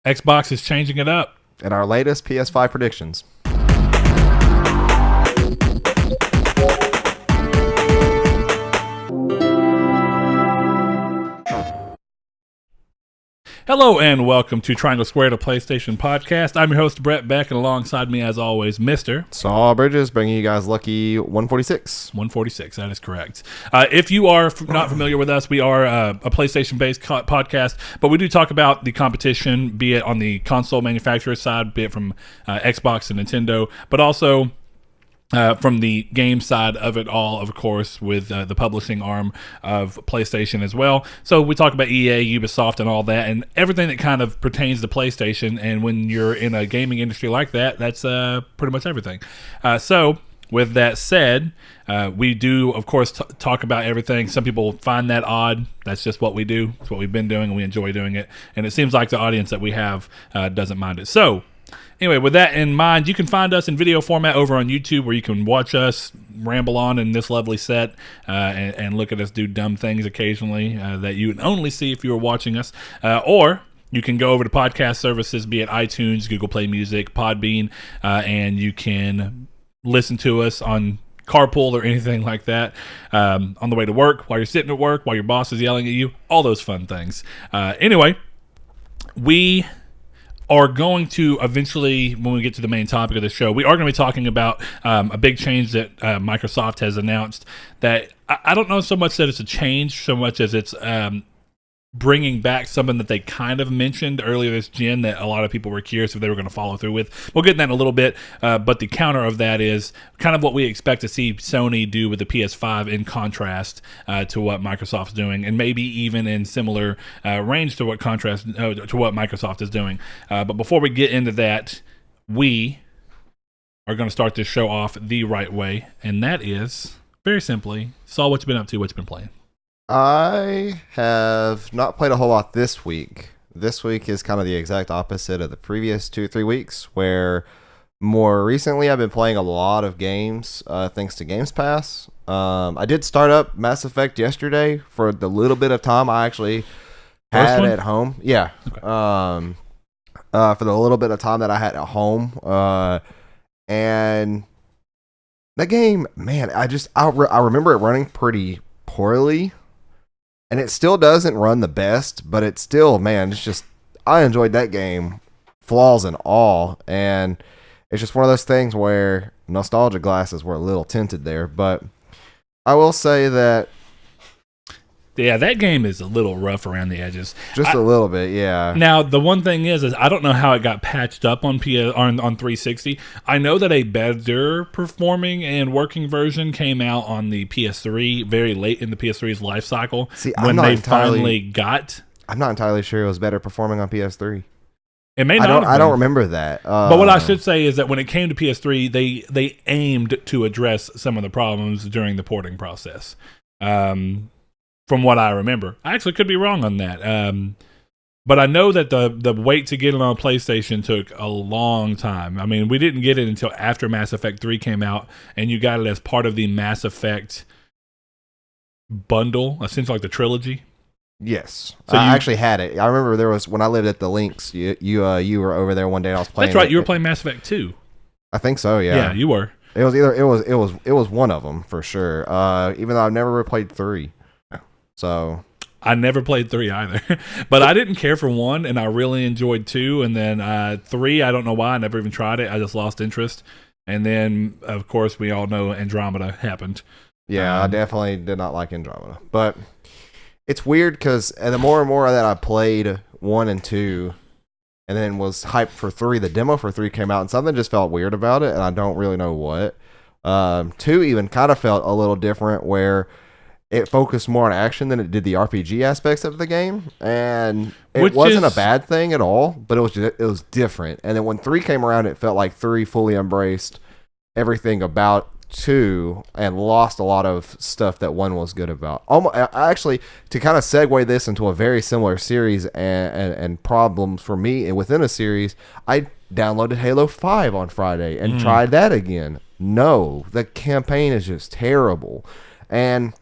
Xbox is changing it up. And our latest PS5 predictions. Hello and welcome to Triangle Squared, a PlayStation podcast. I'm your host, Brett Beck, and alongside me, as always, Mr. Saul Bridges, bringing you guys lucky 146. 146, that is correct. If you are not familiar with us, we are a PlayStation-based podcast, but we do talk about the competition, be it on the console manufacturer side, be it from Xbox and Nintendo, but also from the game side of it all, of course, with the publishing arm of PlayStation as well. So we talk about EA, Ubisoft, and all that, and everything that kind of pertains to PlayStation. And when you're in a gaming industry like that, that's pretty much everything. So with that said, we do, of course, talk about everything. Some people find that odd. That's just what we do. It's what we've been doing, and we enjoy doing it. And it seems like the audience that we have doesn't mind it. So anyway, with that in mind, you can find us in video format over on YouTube, where you can watch us ramble on in this lovely set and look at us do dumb things occasionally that you would only see if you were watching us. Or you can go over to podcast services, be it iTunes, Google Play Music, Podbean, and you can listen to us on carpool or anything like that, on the way to work, while you're sitting at work, while your boss is yelling at you, all those fun things. Anyway, we are going to eventually, when we get to the main topic of the show, we are going to be talking about a big change that Microsoft has announced that I don't know so much that it's a change so much as it's bringing back something that they kind of mentioned earlier this gen that a lot of people were curious if they were going to follow through with. We'll get in that in a little bit, but the counter of that is kind of what we expect to see Sony do with the PS5 in contrast to what Microsoft's doing, and maybe even in similar range to what Microsoft is doing. But before we get into that, we are going to start this show off the right way, and that is, very simply, Saul, what you been up to, what you been playing? I have not played a whole lot this week. This week is kind of the exact opposite of the previous 2-3 weeks, where more recently I've been playing a lot of games thanks to Games Pass. I did start up Mass Effect yesterday for the little bit of time I actually had at home. Yeah. Okay. For the little bit of time that I had at home. And that game, man, I remember it running pretty poorly. And it still doesn't run the best, but it's still, man, it's just, I enjoyed that game, flaws and all. And it's just one of those things where nostalgia glasses were a little tinted there. But I will say that, yeah, that game is a little rough around the edges. Just a little bit, yeah. Now, the one thing is I don't know how it got patched up on 360. I know that a better performing and working version came out on the PS3 very late in the PS3's life cycle. See, I'm not entirely sure it was better performing on PS3. It may not. I don't remember that. But what I should say is that when it came to PS3, they aimed to address some of the problems during the porting process. From what I remember. I actually could be wrong on that. But I know that the wait to get it on PlayStation took a long time. I mean, we didn't get it until after Mass Effect 3 came out, and you got it as part of the Mass Effect bundle, essentially like the trilogy. Yes. So I actually had it. I remember there was, when I lived at the Links, you were over there one day and I was playing. That's right, you were playing Mass Effect 2. I think so, yeah. Yeah, you were. It was one of them for sure. Even though I've never played 3. So I never played 3 either, but I didn't care for 1, and I really enjoyed 2, and then 3, I don't know why, I never even tried it. I just lost interest, and then, of course, we all know Andromeda happened. Yeah, I definitely did not like Andromeda, but it's weird because the more and more that I played 1 and 2, and then was hyped for 3, the demo for 3 came out, and something just felt weird about it, and I don't really know what. 2 even kind of felt a little different, where it focused more on action than it did the RPG aspects of the game, and it wasn't a bad thing at all, but it was different. And then when 3 came around, it felt like 3 fully embraced everything about 2 and lost a lot of stuff that 1 was good about. Actually, to kind of segue this into a very similar series and problems for me within a series, I downloaded Halo 5 on Friday and tried that again. No, the campaign is just terrible. And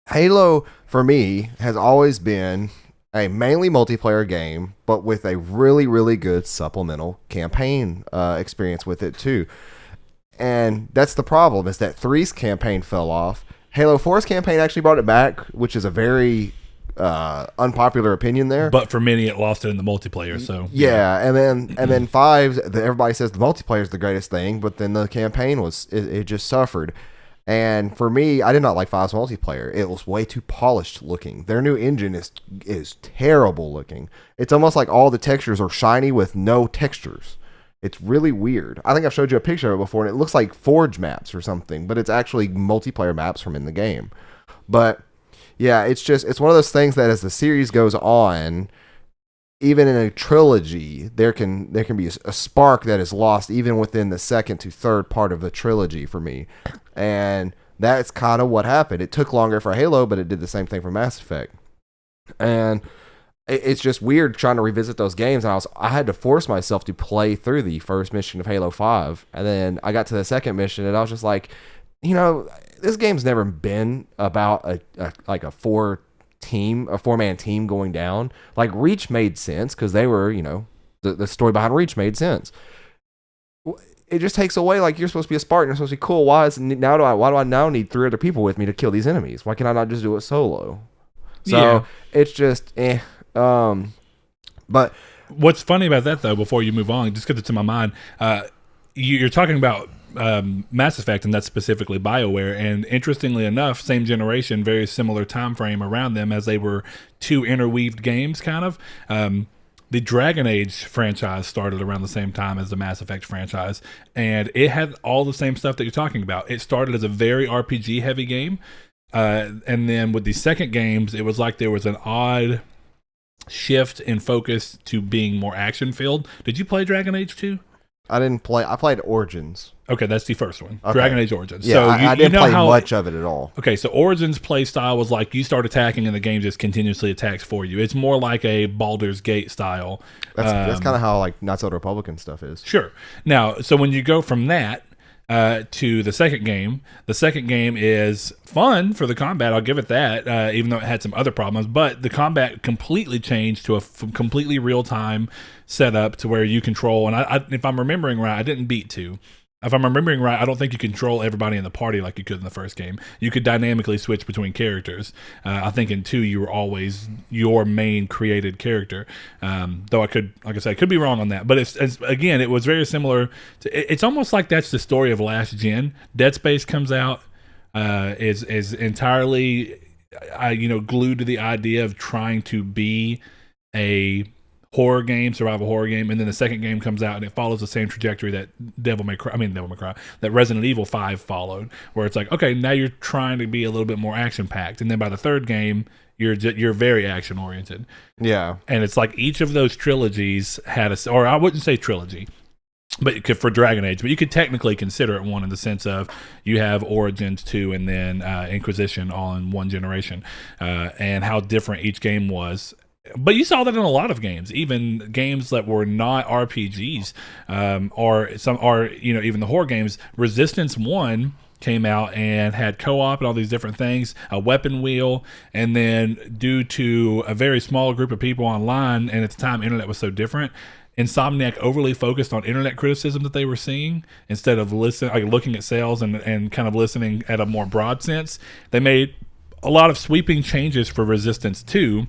Halo, for me, has always been a mainly multiplayer game, but with a really, really good supplemental campaign experience with it too. And that's the problem, is that 3's campaign fell off. Halo 4's campaign actually brought it back, which is a very unpopular opinion there. But for many, it lost it in the multiplayer. So yeah, and then 5, everybody says the multiplayer is the greatest thing, but then the campaign it just suffered. And for me, I did not like 5's multiplayer. It was way too polished looking. Their new engine is terrible looking. It's almost like all the textures are shiny with no textures. It's really weird. I think I've showed you a picture of it before, and it looks like Forge maps or something, but it's actually multiplayer maps from in the game. But yeah, it's one of those things that as the series goes on, even in a trilogy, there can be a spark that is lost even within the second to third part of the trilogy for me. And that's kind of what happened. It took longer for Halo, but it did the same thing for Mass Effect. And it's just weird trying to revisit those games. And I had to force myself to play through the first mission of Halo 5. And then I got to the second mission, and I was just like, this game's never been about a four-man team going down. Like, Reach made sense because they were, the story behind Reach made sense. It just takes away, like, you're supposed to be a Spartan, you're supposed to be cool. Why do I now need 3 other people with me to kill these enemies? Why can I not just do it solo? So it's just but what's funny about that, though, before you move on, just because it's in my mind, you're talking about Mass Effect, and that's specifically BioWare. And interestingly enough, same generation, very similar time frame around them, as they were two interweaved games, kind of. The Dragon Age franchise started around the same time as the Mass Effect franchise, and it had all the same stuff that you're talking about. It started as a very RPG heavy game, and then with the second games, it was like there was an odd shift in focus to being more action filled. Did you play Dragon Age 2? I didn't play. I played Origins. Okay, that's the first one. Okay. Dragon Age Origins. Yeah, so I didn't play much of it at all. Okay, so Origins play style was like you start attacking and the game just continuously attacks for you. It's more like a Baldur's Gate style. That's kind of how like Knights of the Republic and stuff is. Sure. Now, so when you go from that to the second game is fun for the combat. I'll give it that, even though it had some other problems. But the combat completely changed to a completely real-time setup to where you control. And I, if I'm remembering right, I didn't beat 2. If I'm remembering right, I don't think you control everybody in the party like you could in the first game. You could dynamically switch between characters. I think in 2, you were always your main created character. Though I could, like I said, I could be wrong on that. But it's again, it was very similar. It's almost like that's the story of last gen. Dead Space comes out, is entirely, glued to the idea of trying to be a survival horror game, and then the second game comes out and it follows the same trajectory that that Resident Evil 5 followed, where it's like, okay, now you're trying to be a little bit more action packed, and then by the third game you're very action oriented. Yeah, and it's like each of those trilogies had or I wouldn't say trilogy, but for Dragon Age, but you could technically consider it one in the sense of you have Origins 2 and then Inquisition all in one generation, and how different each game was. But you saw that in a lot of games, even games that were not RPGs, even the horror games. Resistance 1 came out and had co-op and all these different things, a weapon wheel, and then due to a very small group of people online, and at the time internet was so different, Insomniac overly focused on internet criticism that they were seeing instead of looking at sales and kind of listening at a more broad sense. They made a lot of sweeping changes for Resistance 2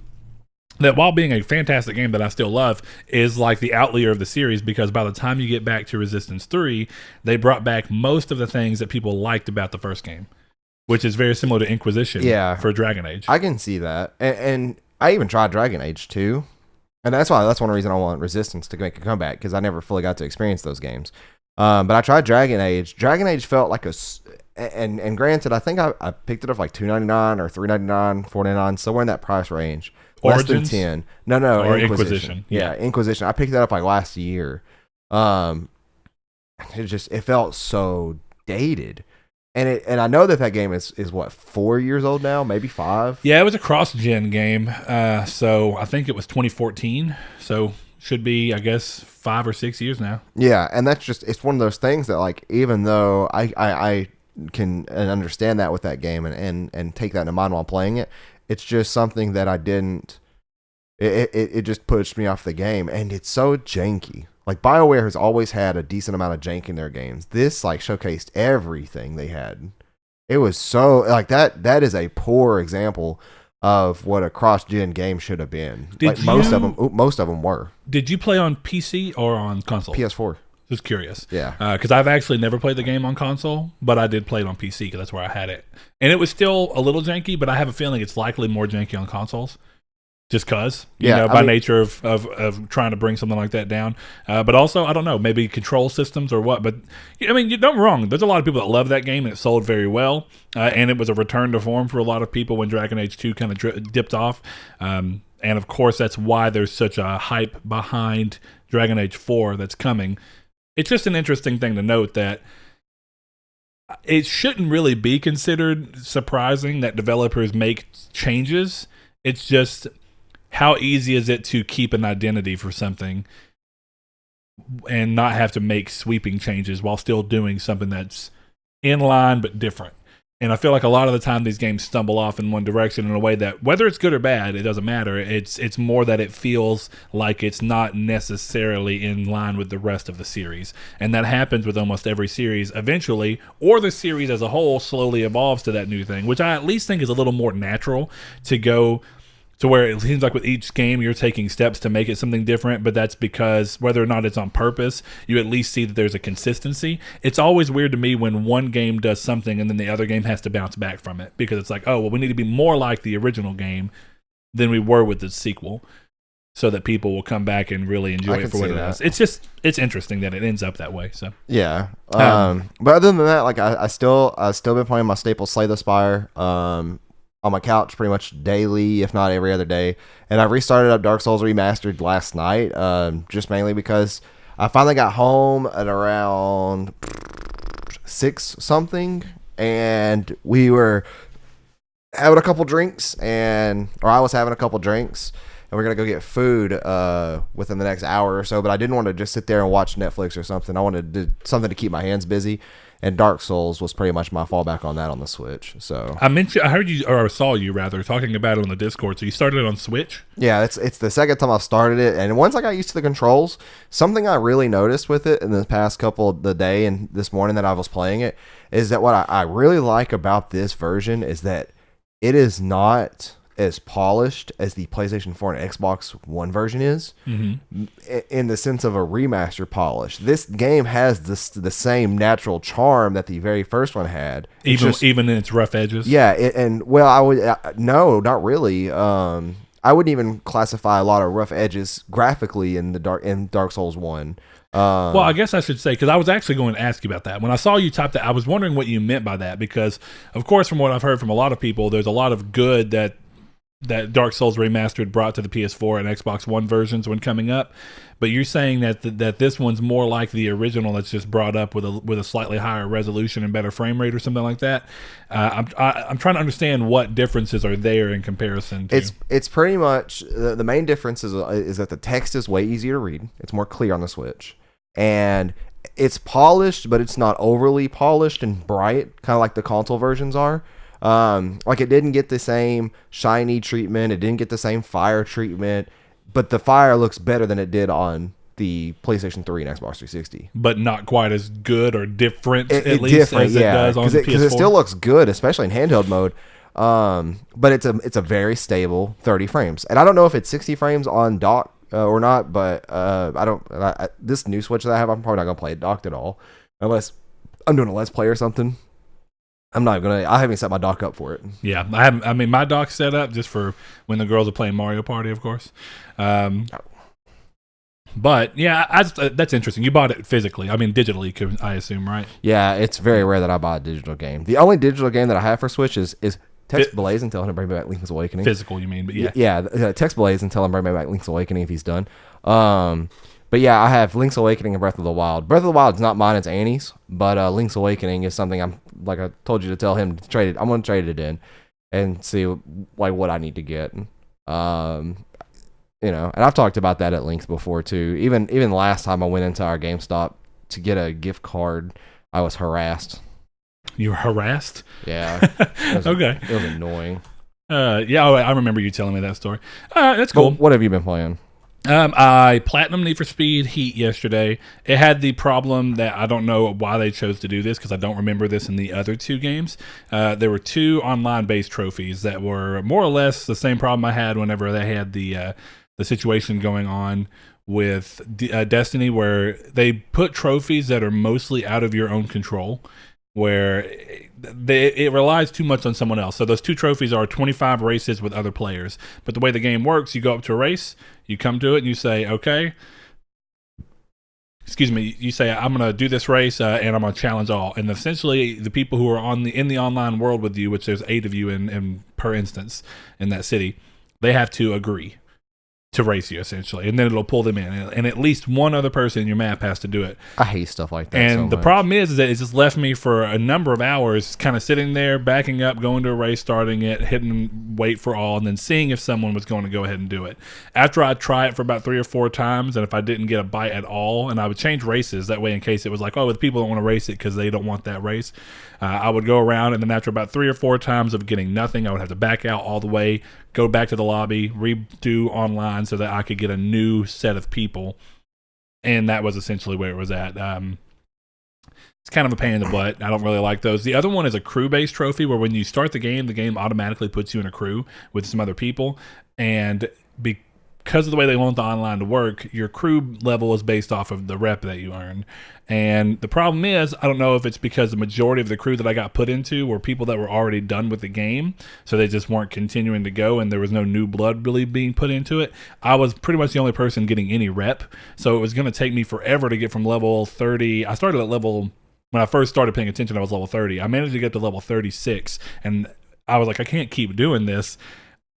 that, while being a fantastic game that I still love, is like the outlier of the series, because by the time you get back to Resistance 3, they brought back most of the things that people liked about the first game, which is very similar to Inquisition for Dragon Age. I can see that. And I even tried Dragon Age 2, and that's one reason I want Resistance to make a comeback, because I never fully got to experience those games. But I tried Dragon Age. Dragon Age felt like and granted, I think I picked it up like $2.99 or $3.99, $4.99, somewhere in that price range. Origins? Less than 10. No, or Inquisition. Yeah, Inquisition. I picked that up like last year. It felt so dated. And I know that game is what, 4 years old now, maybe 5. Yeah, it was a cross-gen game. So I think it was 2014. So should be, I guess, 5 or 6 years now. Yeah, and that's it's one of those things that, like, even though I can understand that with that game and take that into mind while playing it, it's just something that I didn't. it just pushed me off the game, and it's so janky. Like BioWare has always had a decent amount of jank in their games. This like showcased everything they had. It was so like that is a poor example of what a cross-gen game should have been. Most of them were. Did you play on PC or on console? PS4. Just curious. Yeah. Because I've actually never played the game on console, but I did play it on PC because that's where I had it. And it was still a little janky, but I have a feeling it's likely more janky on consoles. Just because, by nature of trying to bring something like that down. But also, I don't know, maybe control systems or what. But, I mean, don't get me wrong. There's a lot of people that love that game, and it sold very well. And it was a return to form for a lot of people when Dragon Age 2 kind of dipped off. And, of course, that's why there's such a hype behind Dragon Age 4 that's coming. It's just an interesting thing to note that it shouldn't really be considered surprising that developers make changes. It's just... how easy is it to keep an identity for something and not have to make sweeping changes while still doing something that's in line but different? And I feel like a lot of the time these games stumble off in one direction in a way that, whether it's good or bad, it doesn't matter. It's more that it feels like it's not necessarily in line with the rest of the series. And that happens with almost every series eventually, or the series as a whole slowly evolves to that new thing, which I at least think is a little more natural to go to where it seems like with each game you're taking steps to make it something different, but that's because whether or not it's on purpose, you at least see that there's a consistency. It's always weird to me when one game does something and then the other game has to bounce back from it, because it's like, oh, well, we need to be more like the original game than we were with the sequel so that people will come back and really enjoy it for what it is. It's interesting that it ends up that way. So yeah. But other than that, like I've still been playing my staple Slay the Spire. On my couch pretty much daily, if not every other day. And I restarted up Dark Souls Remastered last night, just mainly because I finally got home at around 6 something, and we were having a couple drinks, or I was having a couple drinks, and we're going to go get food within the next hour or so, but I didn't want to just sit there and watch Netflix or something. I wanted to do something to keep my hands busy. And Dark Souls was pretty much my fallback on that on the Switch. So I heard you, or I saw you rather, talking about it on the Discord. So you started it on Switch? Yeah, it's the second time I've started it, and once I got used to the controls, something I really noticed with it in the past couple of the day and this morning that I was playing it is that what I really like about this version is that it is not as polished as the PlayStation 4 and Xbox One version is, in the sense of a remaster polish. This game has the same natural charm that the very first one had, even in its rough edges. Yeah, I would no, not really. I wouldn't even classify a lot of rough edges graphically in Dark Souls 1. Well, I guess I should say, because I was actually going to ask you about that. When I saw you type that, I was wondering what you meant by that, because, of course, from what I've heard from a lot of people, there's a lot of good that Dark Souls Remastered brought to the PS4 and Xbox One versions when coming up, but you're saying that this one's more like the original that's just brought up with a slightly higher resolution and better frame rate or something like that. I'm trying to understand what differences are there in comparison to... It's pretty much the main difference is that the text is way easier to read. It's more clear on the Switch, and it's polished, but it's not overly polished and bright, kind of like the console versions are. Like it didn't get the same shiny treatment, it didn't get the same fire treatment, but the fire looks better than it did on the PlayStation 3 and Xbox 360. But not quite as good or different, as it does on the PS4. Because it still looks good, especially in handheld mode. But it's a very stable 30 frames, and I don't know if it's 60 frames on dock or not. But this new Switch that I have, I'm probably not gonna play it docked at all, unless I'm doing a Let's Play or something. I haven't set my dock up for it. Yeah, I haven't. I mean, my dock's set up just for when the girls are playing Mario Party, of course. But yeah, that's interesting. You bought it physically. I mean, digitally, I assume, right? Yeah, it's very rare that I buy a digital game. The only digital game that I have for Switch is text Blaze and tell him to bring me back Link's Awakening. Physical, you mean? But yeah, text Blaze and tell him to bring me back Link's Awakening if he's done. But yeah, I have Link's Awakening and Breath of the Wild. Breath of the Wild is not mine; it's Annie's. But Link's Awakening is something like I told you to tell him to trade it. I'm going to trade it in and see what I need to get. And I've talked about that at length before too. Even last time I went into our GameStop to get a gift card, I was harassed. You were harassed? Yeah. Okay. It was annoying. Yeah, I remember you telling me that story. That's cool. Well, what have you been playing? I platinum Need for Speed Heat yesterday. It had the problem that I don't know why they chose to do this because I don't remember this in the other two games. There were two online-based trophies that were more or less the same problem I had whenever they had the situation going on with Destiny, where they put trophies that are mostly out of your own control, where it relies too much on someone else. So those two trophies are 25 races with other players. But the way the game works, you go up to a race, you come to it, and you say, okay, excuse me, you say, I'm going to do this race, and I'm going to challenge all. And essentially, the people who are in the online world with you, which there's 8 of you in per instance in that city, they have to agree to race you, essentially, and then it'll pull them in, and at least one other person in your map has to do it. I hate stuff like that. And the problem is that it just left me for a number of hours kind of sitting there, backing up, going to a race, starting it, hitting wait for all, and then seeing if someone was going to go ahead and do it. After I'd try it for about 3 or 4 times, and if I didn't get a bite at all, and I would change races that way in case it was like, oh, the people don't want to race it because they don't want that race, I would go around, and then after about 3 or 4 times of getting nothing, I would have to back out all the way, go back to the lobby, redo online so that I could get a new set of people. And that was essentially where it was at. It's kind of a pain in the butt. I don't really like those. The other one is a crew-based trophy where when you start the game automatically puts you in a crew with some other people. And because of the way they want the online to work, your crew level is based off of the rep that you earn. And the problem is, I don't know if it's because the majority of the crew that I got put into were people that were already done with the game, so they just weren't continuing to go, and there was no new blood really being put into it. I was pretty much the only person getting any rep, so it was going to take me forever to get from level 30. I started at level, when I first started paying attention, I was level 30. I managed to get to level 36, and I was like, I can't keep doing this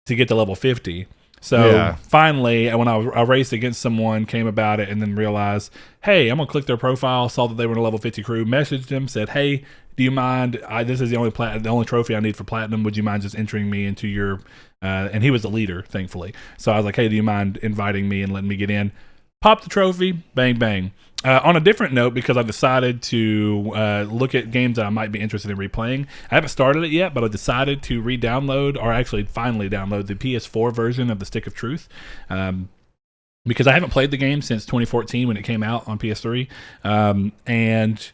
to get to level 50. So finally, when I raced against someone, came about it, and then realized, hey, I'm going to click their profile, saw that they were in a level 50 crew, messaged them, said, hey, do you mind, this is the only trophy I need for platinum, would you mind just entering me into your, and he was the leader, thankfully. So I was like, hey, do you mind inviting me and letting me get in? Pop the trophy, bang, bang. On a different note, because I've decided to look at games that I might be interested in replaying. I haven't started it yet, but I decided to re-download, or actually finally download the PS4 version of The Stick of Truth. Because I haven't played the game since 2014 when it came out on PS3. And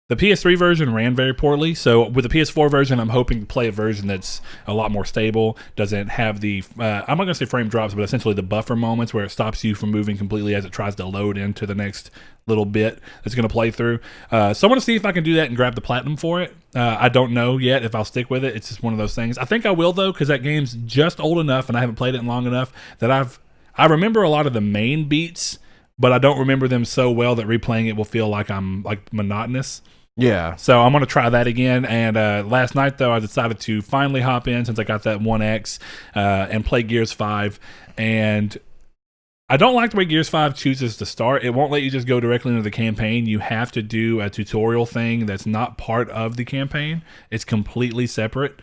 the PS3 version ran very poorly, so with the PS4 version, I'm hoping to play a version that's a lot more stable, doesn't have the, I'm not going to say frame drops, but essentially the buffer moments where it stops you from moving completely as it tries to load into the next little bit that's going to play through. So I want to see if I can do that and grab the platinum for it. I don't know yet if I'll stick with it. It's just one of those things. I think I will, though, because that game's just old enough and I haven't played it in long enough that I remember a lot of the main beats, but I don't remember them so well that replaying it will feel like I'm like monotonous. Yeah. So I'm going to try that again. And last night, though, I decided to finally hop in since I got that 1X and play Gears 5. And I don't like the way Gears 5 chooses to start. It won't let you just go directly into the campaign. You have to do a tutorial thing that's not part of the campaign. It's completely separate.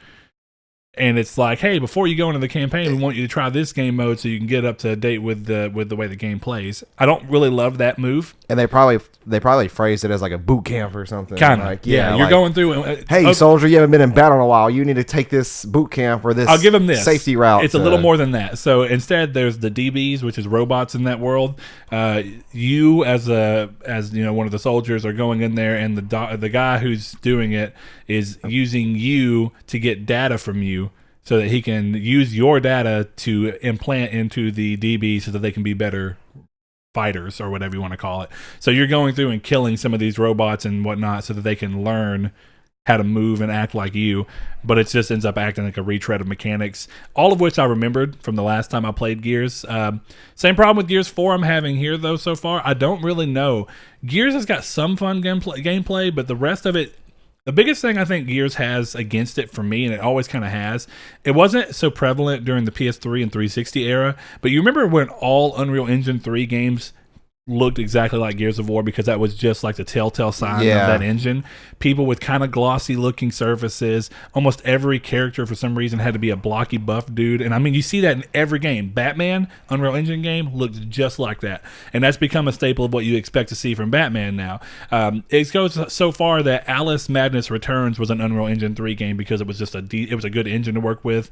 And it's like, hey, before you go into the campaign, we want you to try this game mode so you can get up to date with the way the game plays. I don't really love that move. And they probably phrased it as like a boot camp or something. Kind of, like, yeah. You're like, going through. Hey, soldier, you haven't been in battle in a while. You need to take this boot camp or this. I'll give them this safety route. It's a little more than that. So instead, there's the DBs, which is robots in that world. You as you know, one of the soldiers are going in there, and the guy who's doing it is using you to get data from you, so that he can use your data to implant into the DB so that they can be better fighters or whatever you want to call it. So you're going through and killing some of these robots and whatnot so that they can learn how to move and act like you. But it just ends up acting like a retread of mechanics, all of which I remembered from the last time I played Gears. Same problem with Gears 4 I'm having here, though, so far. I don't really know. Gears has got some fun gameplay, but the rest of it, the biggest thing I think Gears has against it for me, and it always kind of has, it wasn't so prevalent during the PS3 and 360 era, but you remember when all Unreal Engine 3 games looked exactly like Gears of War because that was just like the telltale sign of Yeah. that engine. People with kind of glossy looking surfaces. Almost every character for some reason had to be a blocky buff dude. And I mean, you see that in every game. Batman, Unreal Engine game, looks just like that. And that's become a staple of what you expect to see from Batman now. It goes so far that Alice Madness Returns was an Unreal Engine 3 game because it was just it was a good engine to work with.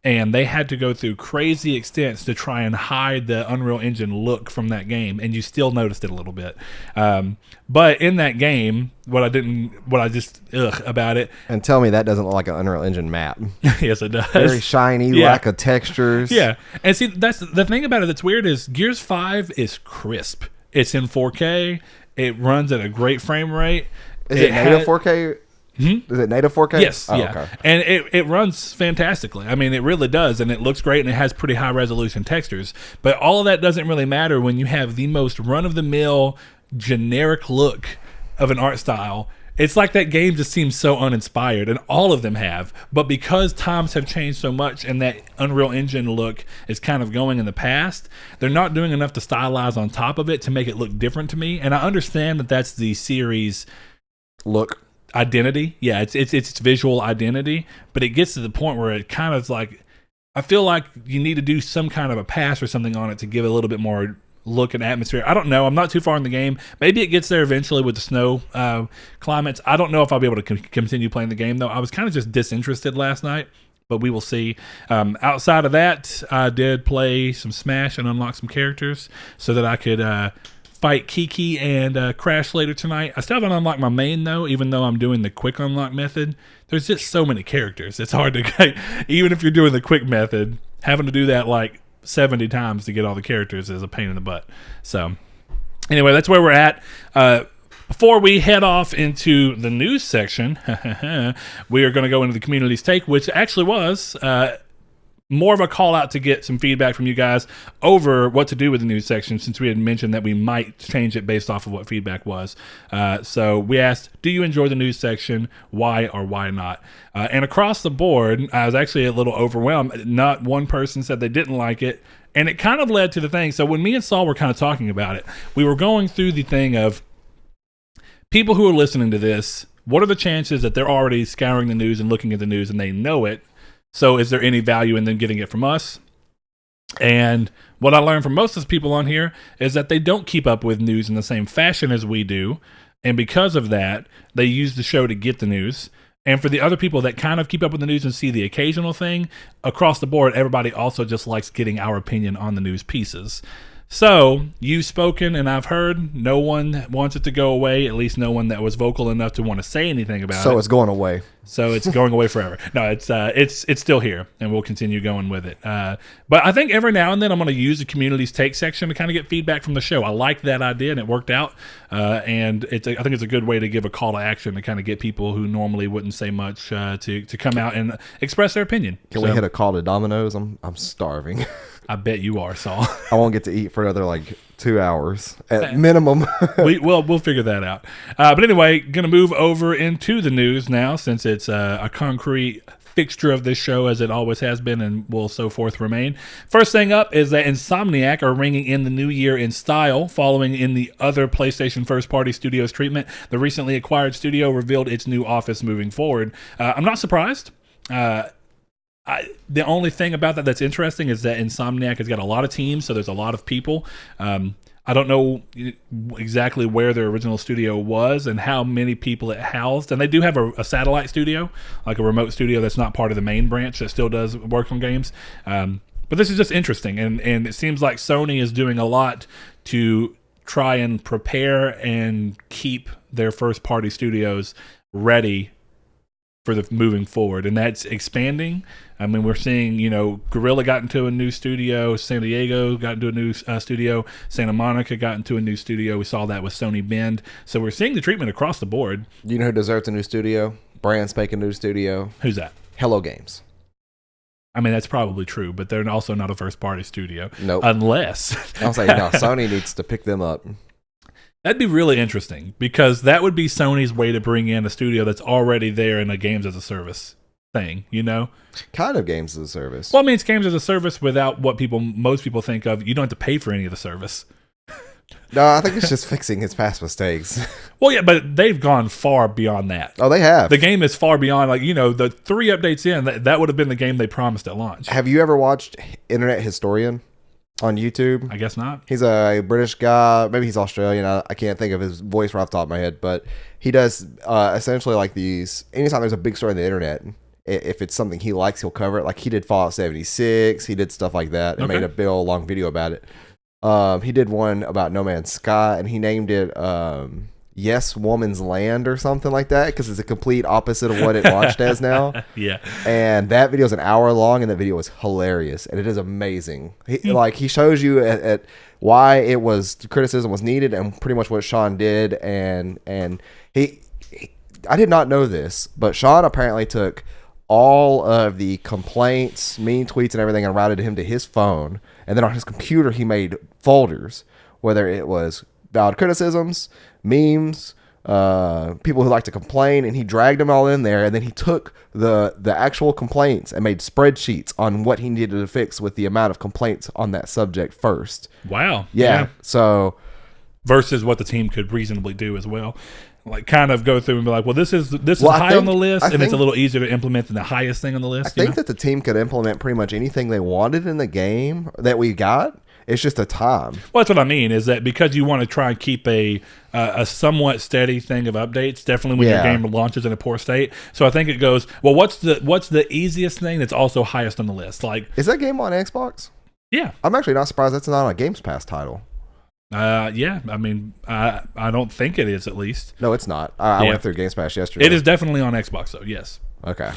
And they had to go through crazy extents to try and hide the Unreal Engine look from that game, and you still noticed it a little bit. But in that game, what I just about it. And tell me that doesn't look like an Unreal Engine map. Yes, it does. Very shiny, lack of textures. Yeah, and see, that's the thing about it that's weird is Gears 5 is crisp. It's in 4K. It runs at a great frame rate. Is it native 4K? Is it native 4K? Yes, oh, yeah. Okay. And it runs fantastically. I mean, it really does, and it looks great, and it has pretty high-resolution textures. But all of that doesn't really matter when you have the most run-of-the-mill, generic look of an art style. It's like that game just seems so uninspired, and all of them have. But because times have changed so much and that Unreal Engine look is kind of going in the past, they're not doing enough to stylize on top of it to make it look different to me. And I understand that that's the series Look. identity. Yeah, it's visual identity, but it gets to the point where it kind of like, I feel like you need to do some kind of a pass or something on it to give it a little bit more look and atmosphere. I don't know. I'm not too far in the game. Maybe it gets there eventually with the snow climates. I don't know if I'll be able to continue playing the game though. I was kind of just disinterested last night, but we will see. Outside of that, I did play some Smash and unlock some characters so that I could fight Kiki and Crash later tonight. I still haven't unlocked my main though, even though I'm doing the quick unlock method. There's just so many characters. It's hard to, even if you're doing the quick method, having to do that like 70 times to get all the characters is a pain in the butt. So anyway, that's where we're at. Before we head off into the news section, we are going to go into the community's take, which actually was more of a call out to get some feedback from you guys over what to do with the news section, since we had mentioned that we might change it based off of what feedback was. So we asked, do you enjoy the news section? Why or why not? And across the board, I was actually a little overwhelmed. Not one person said they didn't like it. And it kind of led to the thing. So when me and Saul were kind of talking about it, we were going through the thing of people who are listening to this, what are the chances that they're already scouring the news and looking at the news and they know it? So is there any value in them getting it from us? And what I learned from most of the people on here is that they don't keep up with news in the same fashion as we do. And because of that, they use the show to get the news. And for the other people that kind of keep up with the news and see the occasional thing, across the board, everybody also just likes getting our opinion on the news pieces. So, you've spoken and I've heard. No one wants it to go away, at least no one that was vocal enough to want to say anything about it. So it's going away. So it's going away forever. No, it's still here, and we'll continue going with it. But I think every now and then I'm going to use the community's take section to kind of get feedback from the show. I like that idea, and it worked out. And I think it's a good way to give a call to action to kind of get people who normally wouldn't say much to come out and express their opinion. Can we hit a call to Domino's? I'm starving. I bet you are, Saul. I won't get to eat for another like 2 hours at minimum. We'll figure that out. But anyway, going to move over into the news now, since it's a concrete fixture of this show, as it always has been and will so forth remain. First thing up is that Insomniac are ringing in the new year in style, following in the other PlayStation first-party studios treatment. The recently acquired studio revealed its new office moving forward. I'm not surprised. The only thing about that's interesting is that Insomniac has got a lot of teams, so there's a lot of people. I don't know exactly where their original studio was and how many people it housed. And they do have a satellite studio, like a remote studio that's not part of the main branch that still does work on games. But this is just interesting. And it seems like Sony is doing a lot to try and prepare and keep their first-party studios ready for the moving forward, and that's expanding. I mean, we're seeing, Guerrilla got into a new studio, San Diego got into a new studio, Santa Monica got into a new studio. We saw that with Sony Bend. So we're seeing the treatment across the board. You know who deserves a new studio? Brand spanking new studio. Who's that? Hello Games. I mean, that's probably true, but they're also not a first-party studio. Nope. Unless. I'll say, no, Sony needs to pick them up. That'd be really interesting, because that would be Sony's way to bring in a studio that's already there in a games as a service thing, Kind of games as a service. Well, I mean, it's games as a service without what most people think of. You don't have to pay for any of the service. No, I think it's just fixing his past mistakes. Well, yeah, but they've gone far beyond that. Oh, they have. The game is far beyond, like, the 3 updates in, that would have been the game they promised at launch. Have you ever watched Internet Historian on YouTube? I guess not. He's a British guy. Maybe he's Australian. I can't think of his voice right off the top of my head, but he does essentially like these. Anytime there's a big story on the internet, if it's something he likes, he'll cover it. Like he did Fallout 76. He did stuff like that and made a big old long video about it. He did one about No Man's Sky, and he named it Yes Woman's Land or something like that, because it's a complete opposite of what it launched as now. Yeah. And that video is an hour long, and that video is hilarious, and it is amazing. He shows you at why criticism was needed, and pretty much what Sean did. And I did not know this, but Sean apparently took all of the complaints, mean tweets, and everything, and routed him to his phone. And then on his computer, he made folders, whether it was valid criticisms, memes, people who like to complain, and he dragged them all in there. And then he took the actual complaints and made spreadsheets on what he needed to fix with the amount of complaints on that subject first. Wow. Yeah. So versus what the team could reasonably do as well. Like kind of go through and be like, well, this is high on the list, and it's a little easier to implement than the highest thing on the list. I think that the team could implement pretty much anything they wanted in the game that we got. It's just a time. Well, that's what I mean, is that because you want to try and keep a somewhat steady thing of updates, definitely when your game launches in a poor state. So I think it goes, well, what's the easiest thing that's also highest on the list? Like, is that game on Xbox? Yeah. I'm actually not surprised that's not a Games Pass title. Yeah, I mean, I don't think it is, at least. No, it's not. I went through Games Pass yesterday. It is definitely on Xbox, though, yes. Okay.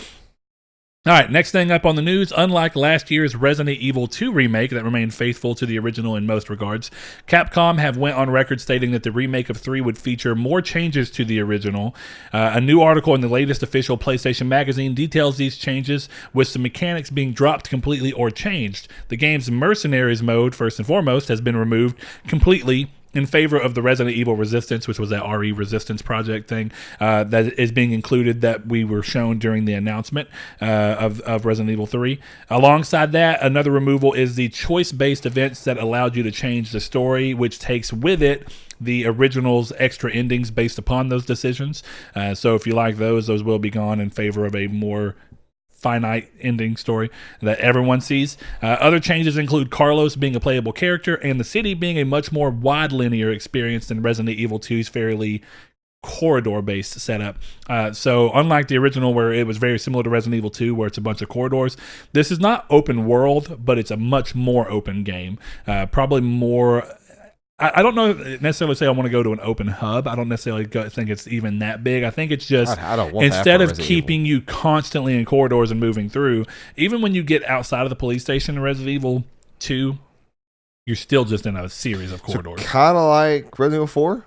All right, next thing up on the news, unlike last year's Resident Evil 2 remake that remained faithful to the original in most regards, Capcom have went on record stating that the remake of 3 would feature more changes to the original. A new article in the latest official PlayStation magazine details these changes, with some mechanics being dropped completely or changed. The game's Mercenaries mode, first and foremost, has been removed completely in favor of the Resident Evil Resistance, which was that RE Resistance project thing that is being included that we were shown during the announcement of Resident Evil 3. Alongside that, another removal is the choice-based events that allowed you to change the story, which takes with it the original's extra endings based upon those decisions. So if you like those will be gone in favor of a more finite ending story that everyone sees. Other changes include Carlos being a playable character and the city being a much more wide linear experience than Resident Evil 2's fairly corridor-based setup. So unlike the original where it was very similar to Resident Evil 2 where it's a bunch of corridors, this is not open world, but it's a much more open game. Probably more... I don't know necessarily say I want to go to an open hub. I don't necessarily think it's even that big. I think it's just I don't want instead of Resident keeping Evil. You constantly in corridors and moving through, even when you get outside of the police station in Resident Evil 2, you're still just in a series of corridors. So kind of like Resident Evil 4?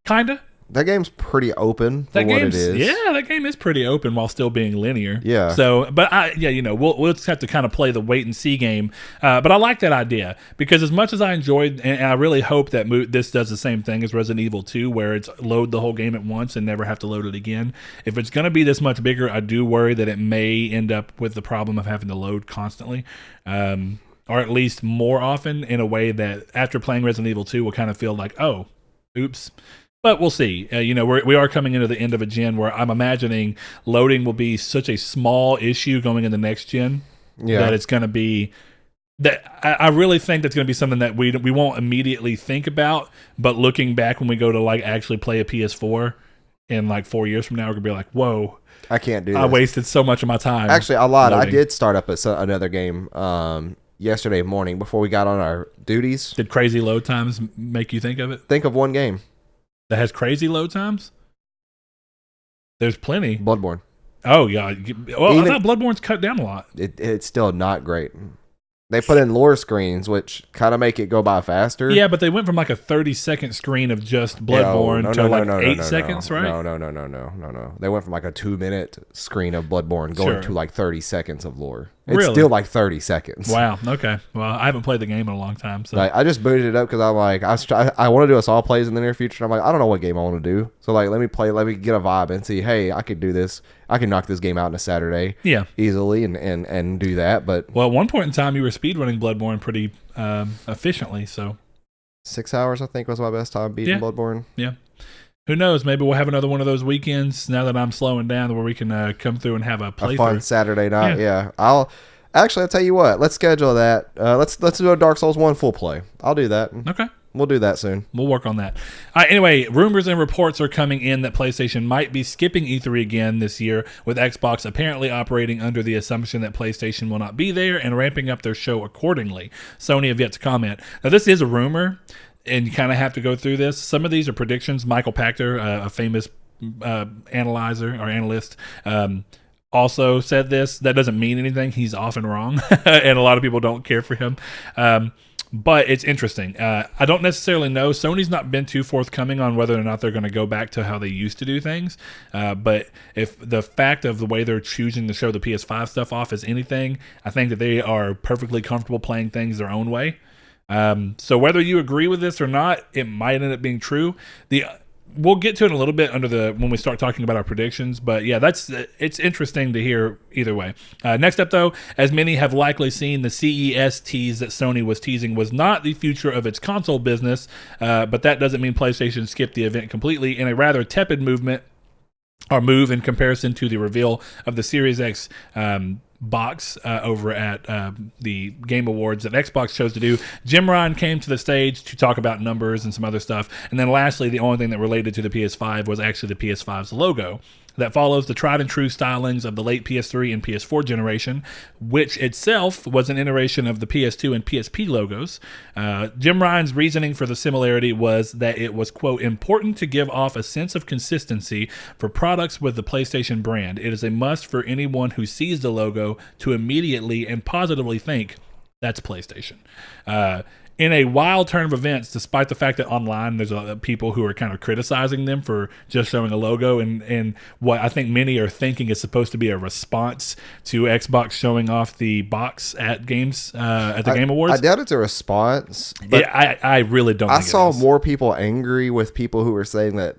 Kind of. That game's pretty open for what it is. Yeah, that game is pretty open while still being linear. Yeah. So, but we'll just have to kind of play the wait and see game. But I like that idea because as much as I enjoyed, and I really hope that this does the same thing as Resident Evil 2, where it's load the whole game at once and never have to load it again. If it's going to be this much bigger, I do worry that it may end up with the problem of having to load constantly. Or at least more often in a way that after playing Resident Evil 2 will kind of feel like, oh, oops. But we'll see. We are coming into the end of a gen where I'm imagining loading will be such a small issue going in the next gen that it's going to be that I really think that's going to be something that we won't immediately think about. But looking back when we go to like actually play a PS4 in like 4 years from now, we're going to be like, whoa. I can't do this. I wasted so much of my time. Actually, I lied. Loading. I did start up another game yesterday morning before we got on our duties. Did crazy load times make you think of it? Think of one game that has crazy load times? There's plenty. Bloodborne. Oh, yeah. Well, I thought Bloodborne's cut down a lot. It's still not great. They put in lore screens, which kind of make it go by faster. Yeah, but they went from like a 30-second screen of just Bloodborne to 8 seconds, right? No. They went from like a 2-minute screen of Bloodborne going to like 30 seconds of lore. It's really? Still like 30 seconds. Wow. Okay. Well, I haven't played the game in a long time. So I just booted it up because I'm like, I want to do us all plays in the near future. I'm like, I don't know what game I want to do. So like, let me get a vibe and see, hey, I could do this. I can knock this game out in a Saturday easily and do that. But well, at one point in time, you were speedrunning Bloodborne pretty efficiently. So 6 hours, I think, was my best time beating Bloodborne. Yeah. Who knows? Maybe we'll have another one of those weekends now that I'm slowing down where we can come through and have a playthrough. A fun Saturday night, yeah. I'll tell you what. Let's schedule that. Let's do a Dark Souls 1 full play. I'll do that. Okay. We'll do that soon. We'll work on that. Anyway, rumors and reports are coming in that PlayStation might be skipping E3 again this year, with Xbox apparently operating under the assumption that PlayStation will not be there and ramping up their show accordingly. Sony have yet to comment. Now, this is a rumor, and you kind of have to go through this. Some of these are predictions. Michael Pachter, a famous analyzer or analyst, also said this. That doesn't mean anything. He's often wrong, and a lot of people don't care for him. But it's interesting. I don't necessarily know. Sony's not been too forthcoming on whether or not they're going to go back to how they used to do things. But if the fact of the way they're choosing to show the PS5 stuff off is anything, I think that they are perfectly comfortable playing things their own way. So whether you agree with this or not, it might end up being true. We'll get to it in a little bit when we start talking about our predictions, but yeah, it's interesting to hear either way. Next up, though, as many have likely seen, the CES tease that Sony was teasing was not the future of its console business, but that doesn't mean PlayStation skipped the event completely. In a rather tepid move in comparison to the reveal of the Series X box over at the Game Awards that Xbox chose to do. Jim Ryan came to the stage to talk about numbers and some other stuff. And then lastly, the only thing that related to the PS5 was actually the PS5's logo. That follows the tried and true stylings of the late PS3 and PS4 generation, which itself was an iteration of the PS2 and PSP logos. Jim Ryan's reasoning for the similarity was that it was, quote, important to give off a sense of consistency for products with the PlayStation brand. It is a must for anyone who sees the logo to immediately and positively think, that's PlayStation. In a wild turn of events, despite the fact that online there's people who are kind of criticizing them for just showing a logo and what I think many are thinking is supposed to be a response to Xbox showing off the box at Game Awards. I doubt it's a response. But I really don't. I saw more people angry with people who were saying that,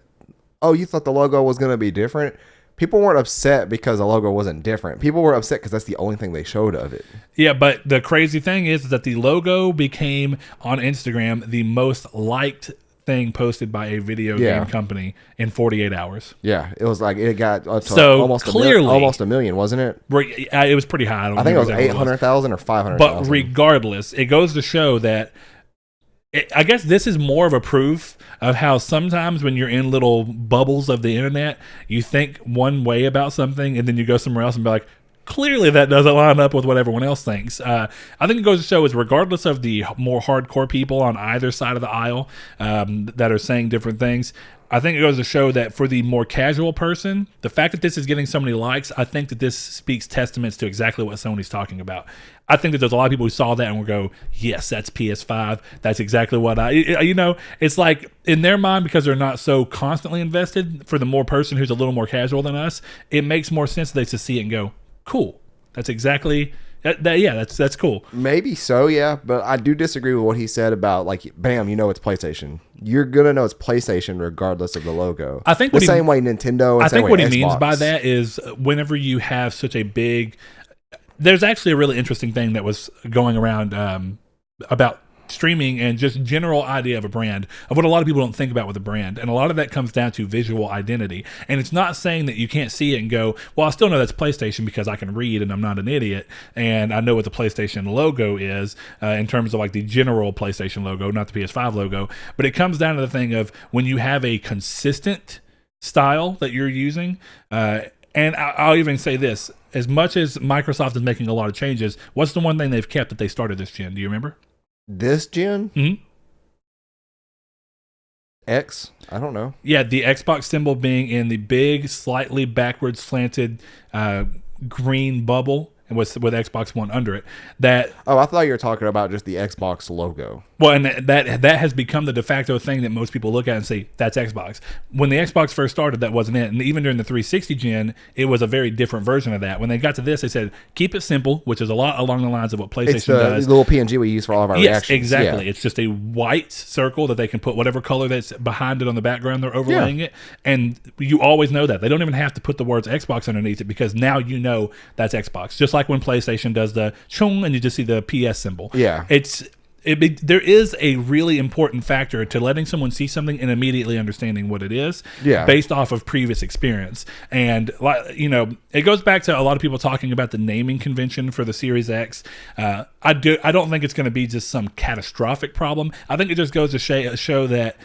oh, you thought the logo was going to be different. People weren't upset because the logo wasn't different. People were upset because that's the only thing they showed of it. Yeah, but the crazy thing is that the logo became, on Instagram, the most liked thing posted by a video game company in 48 hours. Yeah, it was like it got up to so almost a million, wasn't it? It was pretty high. I think it was 800,000 or 500,000. But regardless, it goes to show that I guess this is more of a proof of how sometimes when you're in little bubbles of the internet, you think one way about something and then you go somewhere else and be like, clearly that doesn't line up with what everyone else thinks. I think it goes to show is regardless of the more hardcore people on either side of the aisle that are saying different things, I think it goes to show that for the more casual person, the fact that this is getting so many likes, I think that this speaks testaments to exactly what Sony's talking about. I think that there's a lot of people who saw that and will go, yes, that's PS5. That's exactly what it's like in their mind, because they're not so constantly invested, for the more person who's a little more casual than us, it makes more sense that they to see it and go, cool. That's exactly that's cool. Maybe so, yeah, but I do disagree with what he said about like, bam, it's PlayStation. You're gonna know it's PlayStation regardless of the logo. I think the same way Nintendo. And I think what he Xbox. means by that is whenever you have such a big. There's actually a really interesting thing that was going around about streaming and just general idea of a brand, of what a lot of people don't think about with a brand. And a lot of that comes down to visual identity. And it's not saying that you can't see it and go, well, I still know that's PlayStation because I can read and I'm not an idiot. And I know what the PlayStation logo is in terms of like the general PlayStation logo, not the PS5 logo. But it comes down to the thing of when you have a consistent style that you're using, and I'll even say this, as much as Microsoft is making a lot of changes, what's the one thing they've kept that they started this gen? Do you remember? This gen? Mm-hmm. X? I don't know. Yeah, the Xbox symbol being in the big, slightly backwards slanted green bubble with Xbox One under it. I thought you were talking about just the Xbox logo. Well, and that has become the de facto thing that most people look at and say, that's Xbox. When the Xbox first started, that wasn't it. And even during the 360 gen, it was a very different version of that. When they got to this, they said, keep it simple, which is a lot along the lines of what PlayStation does. It's the little PNG we use for all of our reactions. Exactly. Yeah. It's just a white circle that they can put whatever color that's behind it on the background they're overlaying it. And you always know that. They don't even have to put the words Xbox underneath it because now you know that's Xbox. Just like when PlayStation does the chung and you just see the PS symbol. Yeah. there is a really important factor to letting someone see something and immediately understanding what it is, based off of previous experience. And it goes back to a lot of people talking about the naming convention for the Series X. I don't think it's going to be just some catastrophic problem. I think it just goes to show that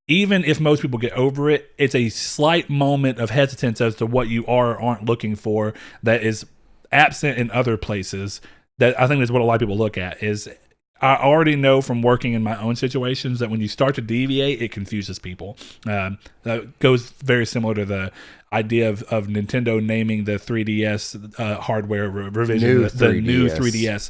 even if most people get over it, it's a slight moment of hesitance as to what you are or aren't looking for that is absent in other places. That I think is what a lot of people look at. Is I already know from working in my own situations that when you start to deviate, it confuses people. That goes very similar to the idea of Nintendo naming the 3DS hardware revision, the new 3DS.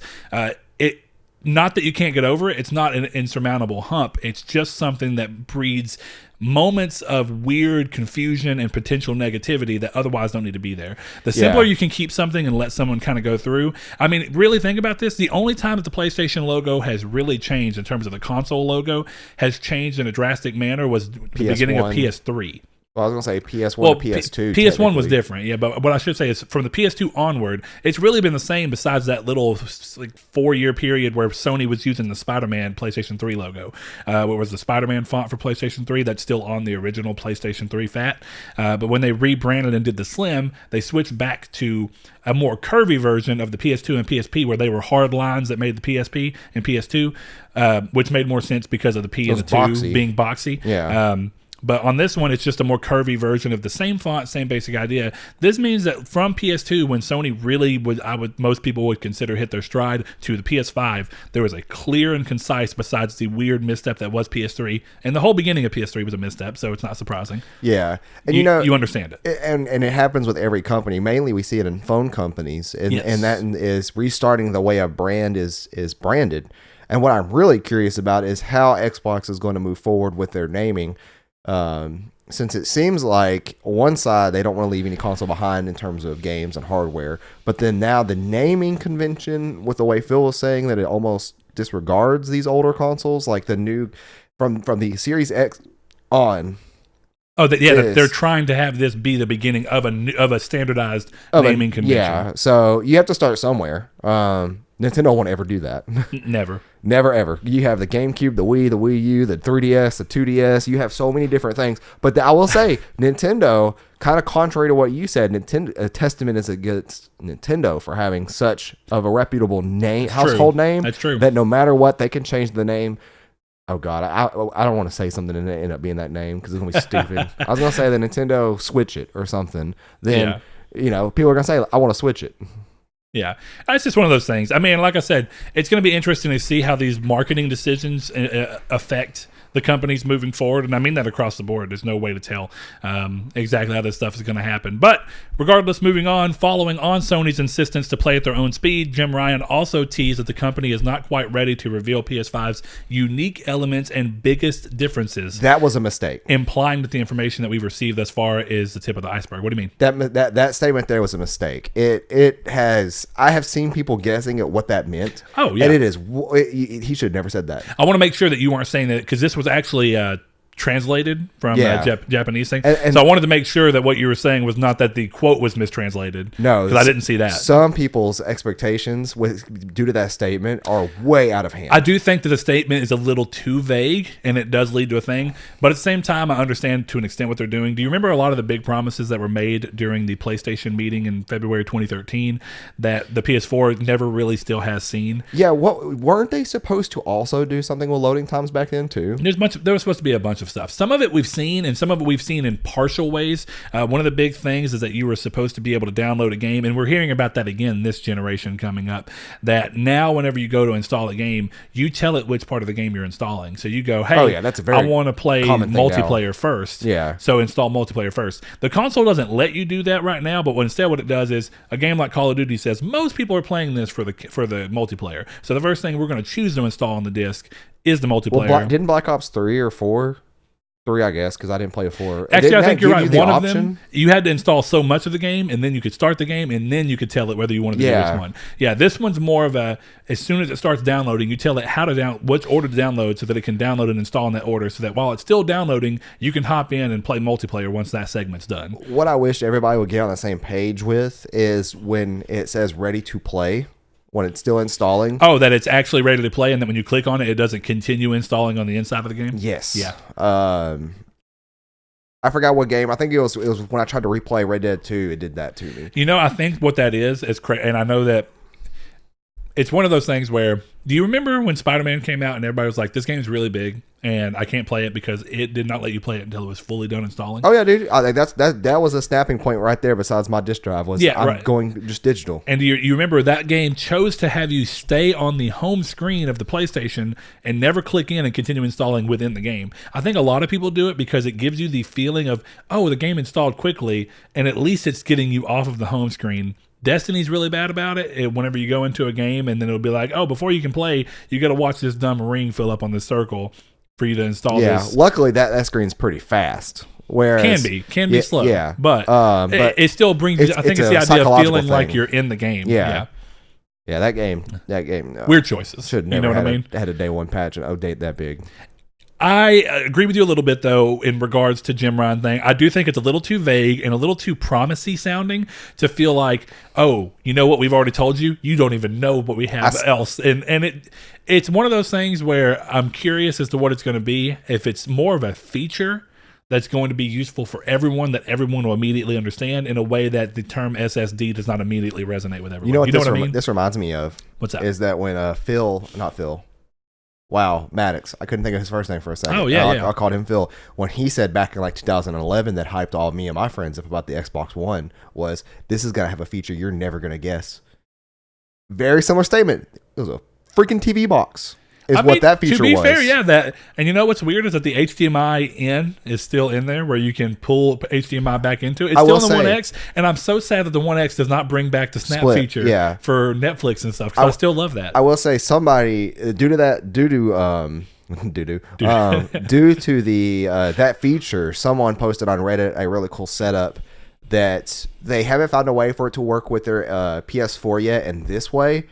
Not that you can't get over it. It's not an insurmountable hump. It's just something that breeds moments of weird confusion and potential negativity that otherwise don't need to be there. The simpler you can keep something and let someone kind of go through. I mean, really think about this. The only time that the PlayStation logo has really changed in terms of the console logo has changed in a drastic manner was the beginning of PS3. Well, I was going to say PS1 to PS2. PS1 was different, yeah. But what I should say is from the PS2 onward, it's really been the same besides that little 4-year period where Sony was using the Spider-Man PlayStation 3 logo. What was the Spider-Man font for PlayStation 3? That's still on the original PlayStation 3 fat. But when they rebranded and did the Slim, they switched back to a more curvy version of the PS2 and PSP where they were hard lines that made the PSP and PS2, which made more sense because of the P and the 2 being boxy. Yeah. But on this one, it's just a more curvy version of the same font, same basic idea. This means that from PS2, when Sony really most people would consider hit their stride, to the PS5, there was a clear and concise, besides the weird misstep that was PS3. And the whole beginning of PS3 was a misstep, so it's not surprising. Yeah. And you understand it. And it happens with every company. Mainly we see it in phone companies. And that is restarting the way a brand is branded. And what I'm really curious about is how Xbox is going to move forward with their naming. Since it seems like one side they don't want to leave any console behind in terms of games and hardware, but then now the naming convention, with the way Phil was saying that it almost disregards these older consoles, like the new from the Series X on. Oh, they're trying to have this be the beginning of a standardized naming convention. Yeah, so you have to start somewhere. Nintendo won't ever do that. Never, ever. You have the GameCube, the Wii, the Wii U, the 3DS, the 2DS. You have so many different things. But I will say, Nintendo, kind of contrary to what you said, a testament is against Nintendo for having such of a reputable household name. That's true. That no matter what, they can change the name. Oh, God. I don't want to say something and end up being that name because it's going to be stupid. I was going to say the Nintendo Switch It or something. Then, people are going to say, I want to Switch It. Yeah, it's just one of those things. I mean, like I said, it's going to be interesting to see how these marketing decisions affect the companies moving forward. And I mean that across the board. There's no way to tell exactly how this stuff is going to happen. But regardless, moving on, following on Sony's insistence to play at their own speed, Jim Ryan also teased that the company is not quite ready to reveal PS5's unique elements and biggest differences. That was a mistake. Implying that the information that we've received thus far is the tip of the iceberg. What do you mean? That statement there was a mistake. I have seen people guessing at what that meant. Oh, yeah. And he should have never said that. I want to make sure that you weren't saying that because this was actually translated from Japanese thing. So I wanted to make sure that what you were saying was not that the quote was mistranslated. No, because I didn't see that. Some people's expectations due to that statement are way out of hand. I do think that the statement is a little too vague, and it does lead to a thing. But at the same time, I understand to an extent what they're doing. Do you remember a lot of the big promises that were made during the PlayStation meeting in February 2013 that the PS4 never really still has seen? Yeah, weren't they supposed to also do something with loading times back then too? There was supposed to be a bunch of stuff. Some of it we've seen, and some of it we've seen in partial ways. One of the big things is that you were supposed to be able to download a game, and we're hearing about that again this generation coming up, that now whenever you go to install a game, you tell it which part of the game you're installing. So you go, hey, that's a very I want to play multiplayer first. Yeah. So install multiplayer first. The console doesn't let you do that right now, but instead what it does is a game like Call of Duty says most people are playing this for the multiplayer. So the first thing we're going to choose to install on the disc is the multiplayer. Well, didn't Black Ops 3 or 4? 3, I guess, because I didn't play a 4. Actually, I think you're right. One of them, you had to install so much of the game, and then you could start the game, and then you could tell it whether you wanted to do which one. Yeah, this one's more of as soon as it starts downloading, you tell it which order to download so that it can download and install in that order, so that while it's still downloading, you can hop in and play multiplayer once that segment's done. What I wish everybody would get on the same page with is when it says ready to play. when it's still installing. Oh, that it's actually ready to play, and that when you click on it, it doesn't continue installing on the inside of the game? Yes. Yeah. I forgot what game. I think it was when I tried to replay Red Dead 2, it did that to me. You know, I think what that is and I know that it's one of those things where, do you remember when Spider-Man came out and everybody was like, this game's really big and I can't play it because it did not let you play it until it was fully done installing? Oh yeah, dude. I think that was a snapping point right there besides my disk drive was I'm going just digital. And you remember that game chose to have you stay on the home screen of the PlayStation and never click in and continue installing within the game. I think a lot of people do it because it gives you the feeling of, oh, the game installed quickly, and at least it's getting you off of the home screen. Destiny's really bad about it. Whenever you go into a game and then it'll be like, oh, before you can play, you got to watch this dumb ring fill up on this circle for you to install this. Yeah, luckily that screen's pretty fast. Whereas can be slow. Yeah, but it still brings you, I think it's the idea of feeling like you're in the game. Yeah, that game. Weird choices. Should never had a day one patch and update that big. I agree with you a little bit, though, in regards to Jim Ryan thing. I do think it's a little too vague and a little too promisey sounding to feel like, oh, you know what we've already told you? You don't even know what we have else. And it's one of those things where I'm curious as to what it's going to be. If it's more of a feature that's going to be useful for everyone, that everyone will immediately understand in a way that the term SSD does not immediately resonate with everyone. You know what I mean? This reminds me of? What's that? Is that when Maddox. I couldn't think of his first name for a second. Oh, yeah, I called him Phil. When he said back in like 2011 that hyped all me and my friends up about the Xbox One was, this is going to have a feature you're never going to guess. Very similar statement. It was a freaking TV box. That feature was. To be fair, yeah, that. And you know what's weird is that the HDMI in is still in there, where you can pull HDMI back into it. It's still in the One X, and I'm so sad that the One X does not bring back the Snap feature for Netflix and stuff. Because I still love that. I will say somebody due to the that feature, someone posted on Reddit a really cool setup that they haven't found a way for it to work with their PS4 yet in this way.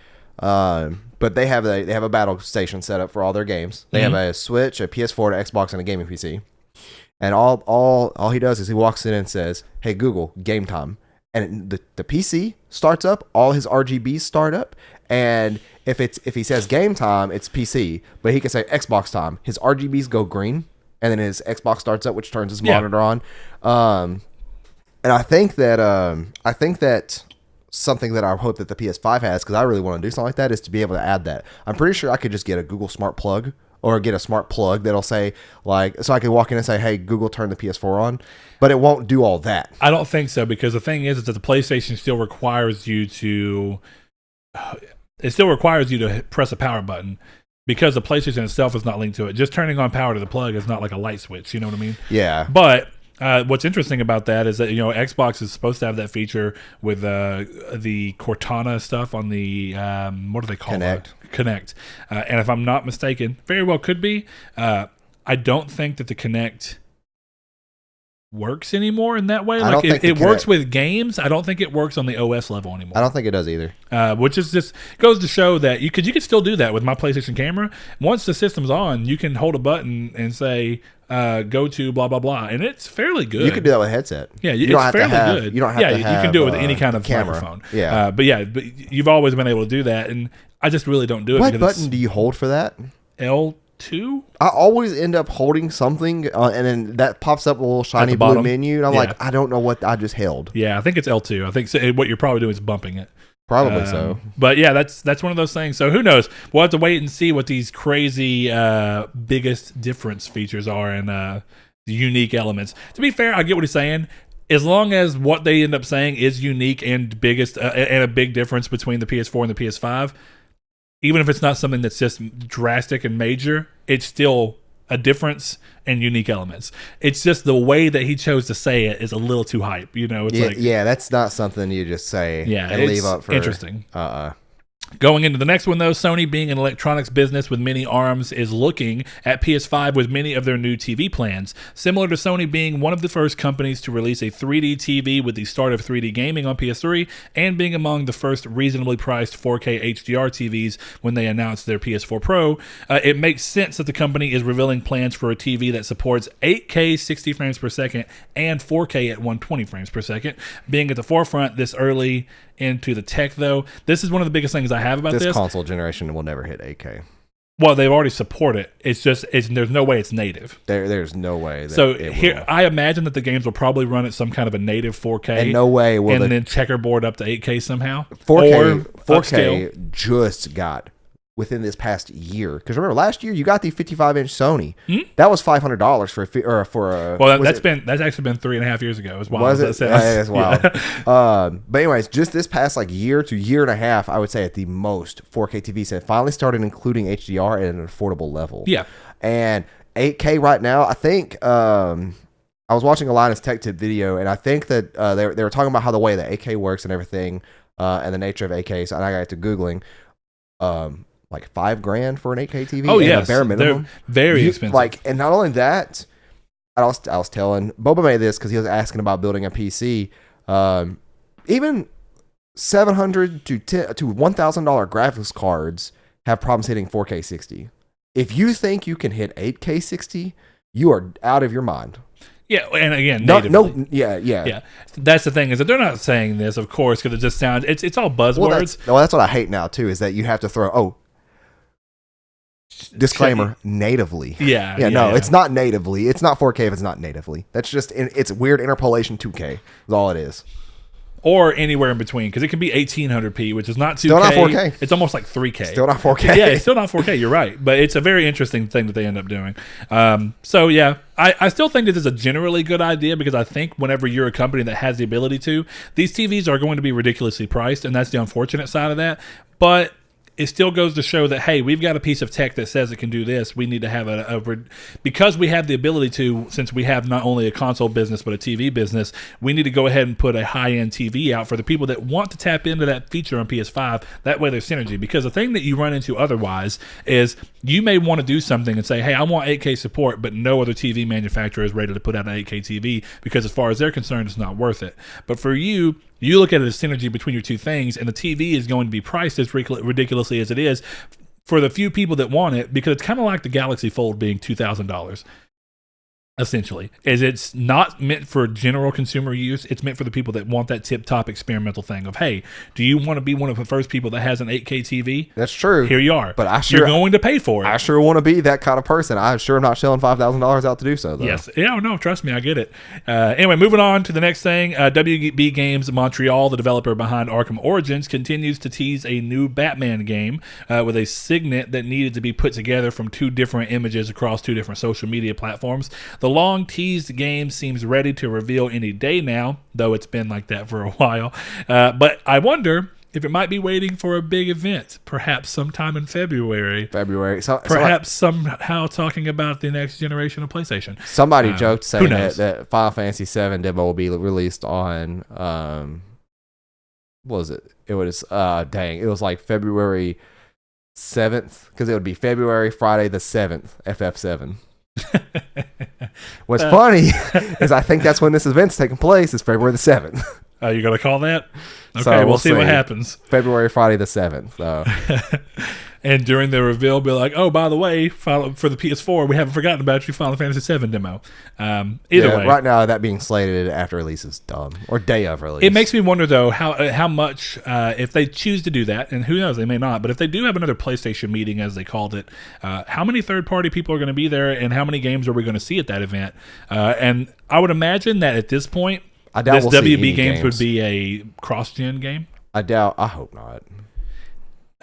But they have a battle station set up for all their games. They have a Switch, a PS4, an Xbox, and a gaming PC. And all he does is he walks in and says, "Hey Google, game time." And the PC starts up, all his RGBs start up, and if he says game time, it's PC. But he can say Xbox time. His RGBs go green, and then his Xbox starts up, which turns his monitor on. And I think that something that I hope that the PS5 has, because I really want to do something like that, is to be able to add that. I'm pretty sure I could just get a Google Smart Plug or get a smart plug that'll say, like, so I can walk in and say, hey, Google, turn the PS4 on. But it won't do all that. I don't think so, because the thing is that the PlayStation still requires you to press a power button, because the PlayStation itself is not linked to it. Just turning on power to the plug is not like a light switch. You know what I mean? Yeah. But what's interesting about that is that, you know, Xbox is supposed to have that feature with the Cortana stuff on the what do they call it? Kinect. And if I'm not mistaken, very well could be. I don't think that the Kinect works anymore in that way. Like it works with games. I don't think it works on the OS level anymore. I don't think it does either. Which is just goes to show that you can still do that with my PlayStation camera. Once the system's on, you can hold a button and say, go to blah blah blah, and it's fairly good. You can do that with a headset. Yeah, it's fairly good. You don't have to have, you can do it with any kind of camera. microphone. Yeah, but you've always been able to do that, and I just really don't do it. What button do you hold for that? L2. I always end up holding something, and then that pops up a little shiny blue menu, and I'm like, I don't know what I just held. Yeah, I think it's L2. I think what you're probably doing is bumping it. Probably so. But yeah, that's one of those things. So who knows? We'll have to wait and see what these crazy biggest difference features are and the unique elements. To be fair, I get what he's saying. As long as what they end up saying is unique and biggest and a big difference between the PS4 and the PS5, even if it's not something that's just drastic and major, it's still a difference and unique elements. It's just the way that he chose to say it is a little too hype. You know, it's that's not something you just say and leave up for. Interesting. Going into the next one, though, Sony, being an electronics business with many arms, is looking at PS5 with many of their new TV plans. Similar to Sony being one of the first companies to release a 3D TV with the start of 3D gaming on PS3, and being among the first reasonably priced 4K HDR TVs when they announced their PS4 Pro, it makes sense that the company is revealing plans for a TV that supports 8K 60 frames per second and 4K at 120 frames per second. Being at the forefront this early into the tech, though. This is one of the biggest things I have about this. console generation will never hit 8K. Well, they've already support it. It's just there's no way it's native. There's no way. So here, I imagine that the games will probably run at some kind of a native 4K. And no way will and then checkerboard up to 8K somehow. 4K upscale. just got within this past year. Because remember, last year you got the 55-inch Sony. That was $500 for a. Well, that's actually been 3.5 years ago. As wild was as it? that sounds. That's wild. But anyways, just this past year to year and a half, I would say at the most, 4K TVs have finally started including HDR at an affordable level. Yeah. And 8K right now, I think. I was watching a Linus Tech Tip video, and I think that they were talking about how the way that 8K works and everything, and the nature of 8K. So I got to Googling. Like $5,000 for an 8K TV. Oh yeah, bare minimum. They're very expensive. Like, and not only that, I was telling Boba made this because he was asking about building a PC. Even $700 to $1,000 graphics cards have problems hitting 4K 60. If you think you can hit 8K 60, you are out of your mind. Yeah, and again, natively. Yeah. That's the thing, is that they're not saying this, of course, because it just sounds it's all buzzwords. Well, that's what I hate now too, is that you have to throw disclaimer, natively. No, it's not natively. It's not 4K if it's not natively. That's just it's weird interpolation 2K is all it is. Or anywhere in between, because it can be 1800p, which is not 2K. Still not 4K. It's almost like 3K. Still not 4K. Yeah, it's still not 4K. You're right, but it's a very interesting thing that they end up doing. So yeah, I still think this is a generally good idea, because I think whenever you're a company that has the ability to, these TVs are going to be ridiculously priced, and that's the unfortunate side of that. But it still goes to show that, hey, we've got a piece of tech that says it can do this. We need to have because we have the ability to, since we have not only a console business but a TV business, we need to go ahead and put a high-end TV out for the people that want to tap into that feature on PS5. That way there's synergy. Because the thing that you run into otherwise is you may want to do something and say, hey, I want 8K support, but no other TV manufacturer is ready to put out an 8K TV, because as far as they're concerned, it's not worth it. But for you look at it as synergy between your two things, and the TV is going to be priced as ridiculously as it is for the few people that want it, because it's kind of like the Galaxy Fold being $2,000. Essentially, is it's not meant for general consumer use. It's meant for the people that want that tip-top experimental thing of, hey, do you want to be one of the first people that has an 8K TV? That's true. Here you are. But you're going to pay for it. I sure want to be that kind of person. I sure am not shelling $5,000 out to do so, though. Yes. Yeah, no, trust me, I get it. Anyway, moving on to the next thing. WB Games Montreal, the developer behind Arkham Origins, continues to tease a new Batman game with a signet that needed to be put together from two different images across two different social media platforms. The long teased game seems ready to reveal any day now, though it's been like that for a while. But I wonder if it might be waiting for a big event, perhaps sometime in February. Perhaps somehow talking about the next generation of PlayStation. Somebody joked saying that Final Fantasy VII demo will be released on, what was it? It was, it was like February 7th, because it would be Friday the 7th, FF7. What's funny is I think that's when this event's taking place, is February the 7th. You're going to call that? Okay, so we'll see what happens. Friday the 7th. So. And during the reveal, be like, oh, by the way, for the PS4, we haven't forgotten about your Final Fantasy VII demo. Either way. Right now, that being slated after release is dumb. Or day of release. It makes me wonder, though, how much, if they choose to do that, and who knows, they may not, but if they do have another PlayStation meeting, as they called it, how many third-party people are going to be there, and how many games are we going to see at that event? And I would imagine that at this point, I doubt this WB games would be a cross-gen game. I hope not.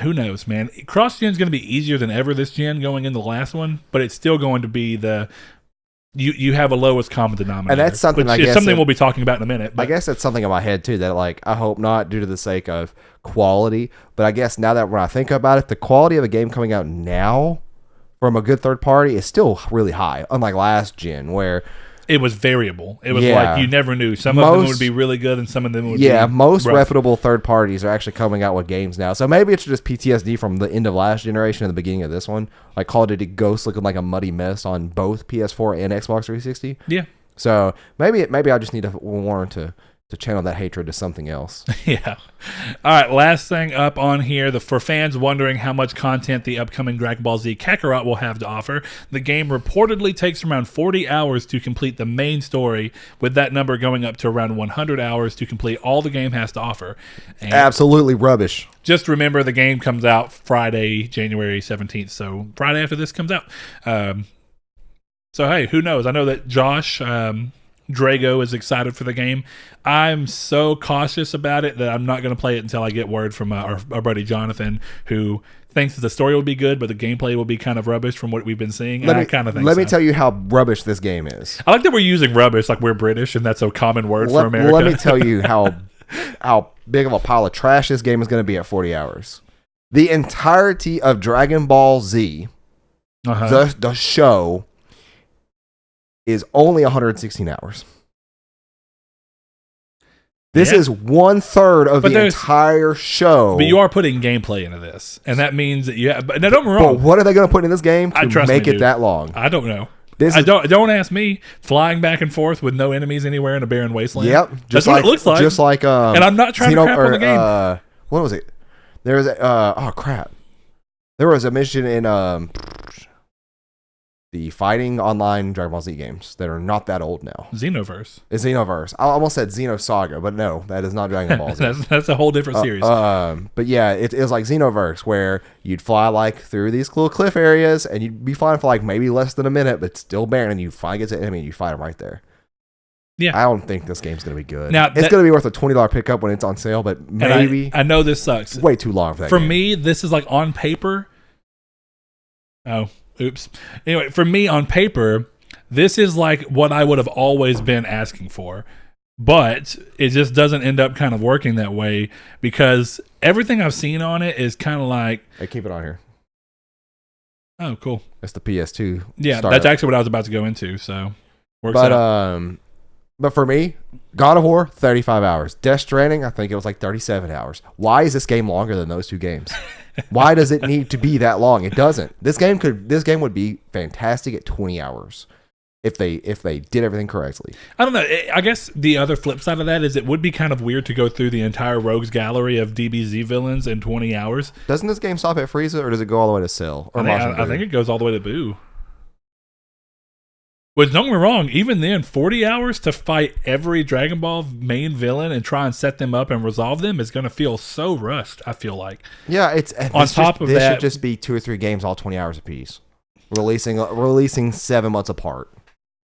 Who knows, man? Cross-gen is going to be easier than ever this gen going into the last one, but it's still going to be you have a lowest common denominator. And that's something, I guess, something we'll be talking about in a minute. But I guess that's something in my head, too, that, like, I hope not, due to the sake of quality. But I guess now that when I think about it, the quality of a game coming out now from a good third party is still really high, unlike last gen, where it was variable. It was like you never knew. Some of them would be really good, and some of them would be most rough. reputable third parties are actually coming out with games now. So maybe it's just PTSD from the end of last generation and the beginning of this one. Like Call of Duty Ghosts looking like a muddy mess on both PS4 and Xbox 360. Yeah. So maybe I just need to warn to to channel that hatred to something else. Yeah. All right. Last thing up on here, for fans wondering how much content the upcoming Dragon Ball Z Kakarot will have to offer, the game reportedly takes around 40 hours to complete the main story, with that number going up to around 100 hours to complete all the game has to offer. And absolutely rubbish. Just remember, the game comes out Friday, January 17th, so Friday after this comes out. So, hey, who knows? I know that Josh... Drago is excited for the game. I'm so cautious about it that I'm not going to play it until I get word from our buddy Jonathan, who thinks that the story will be good, but the gameplay will be kind of rubbish from what we've been seeing. And I kind of think Let me tell you how rubbish this game is. I like that we're using rubbish like we're British, and that's a common word for America. Let me tell you how big of a pile of trash this game is going to be at 40 hours. The entirety of Dragon Ball Z, the show, is only 116 hours. This is 1/3 of the entire show. But you are putting gameplay into this, and that means that you have... But now, don't get me wrong. But what are they going to put in this game to make it that long? I don't know. Don't ask me. Flying back and forth with no enemies anywhere in a barren wasteland. Yep. That's what it looks like. Just like... and I'm not trying to crap on the game. What was it? There was a... oh, crap. There was a mission in... the fighting online Dragon Ball Z games that are not that old now. Xenoverse. It's Xenoverse. I almost said Xenosaga, but no, that is not Dragon Ball Z. that's a whole different series. But yeah, it was like Xenoverse, where you'd fly like through these little cliff areas, and you'd be flying for like maybe less than a minute, but still barren, and you finally get to an enemy, and you fight them right there. Yeah, I don't think this game's going to be good. Now, it's going to be worth a $20 pickup when it's on sale, but maybe. I know this sucks. It's way too long for that. For me, this is like on paper. Oh. Oops. Anyway, for me on paper, this is like what I would have always been asking for. But it just doesn't end up kind of working that way, because everything I've seen on it is kind of like... Hey, keep it on here. Oh, cool. That's the PS2 Yeah, startup. That's actually what I was about to go into, so works out. But for me, God of War, 35 hours. Death Stranding, I think it was like 37 hours. Why is this game longer than those two games? Why does it need to be that long? It doesn't. This game would be fantastic at 20 hours if they did everything correctly. I don't know. I guess the other flip side of that is it would be kind of weird to go through the entire Rogues Gallery of DBZ villains in 20 hours. Doesn't this game stop at Frieza, or does it go all the way to Cell? Or I think it goes all the way to Boo. Which, don't get me wrong, even then, 40 hours to fight every Dragon Ball main villain and try and set them up and resolve them is going to feel so rushed, I feel like. Yeah, this should just be 2 or 3 games, all 20 hours apiece. Releasing 7 months apart.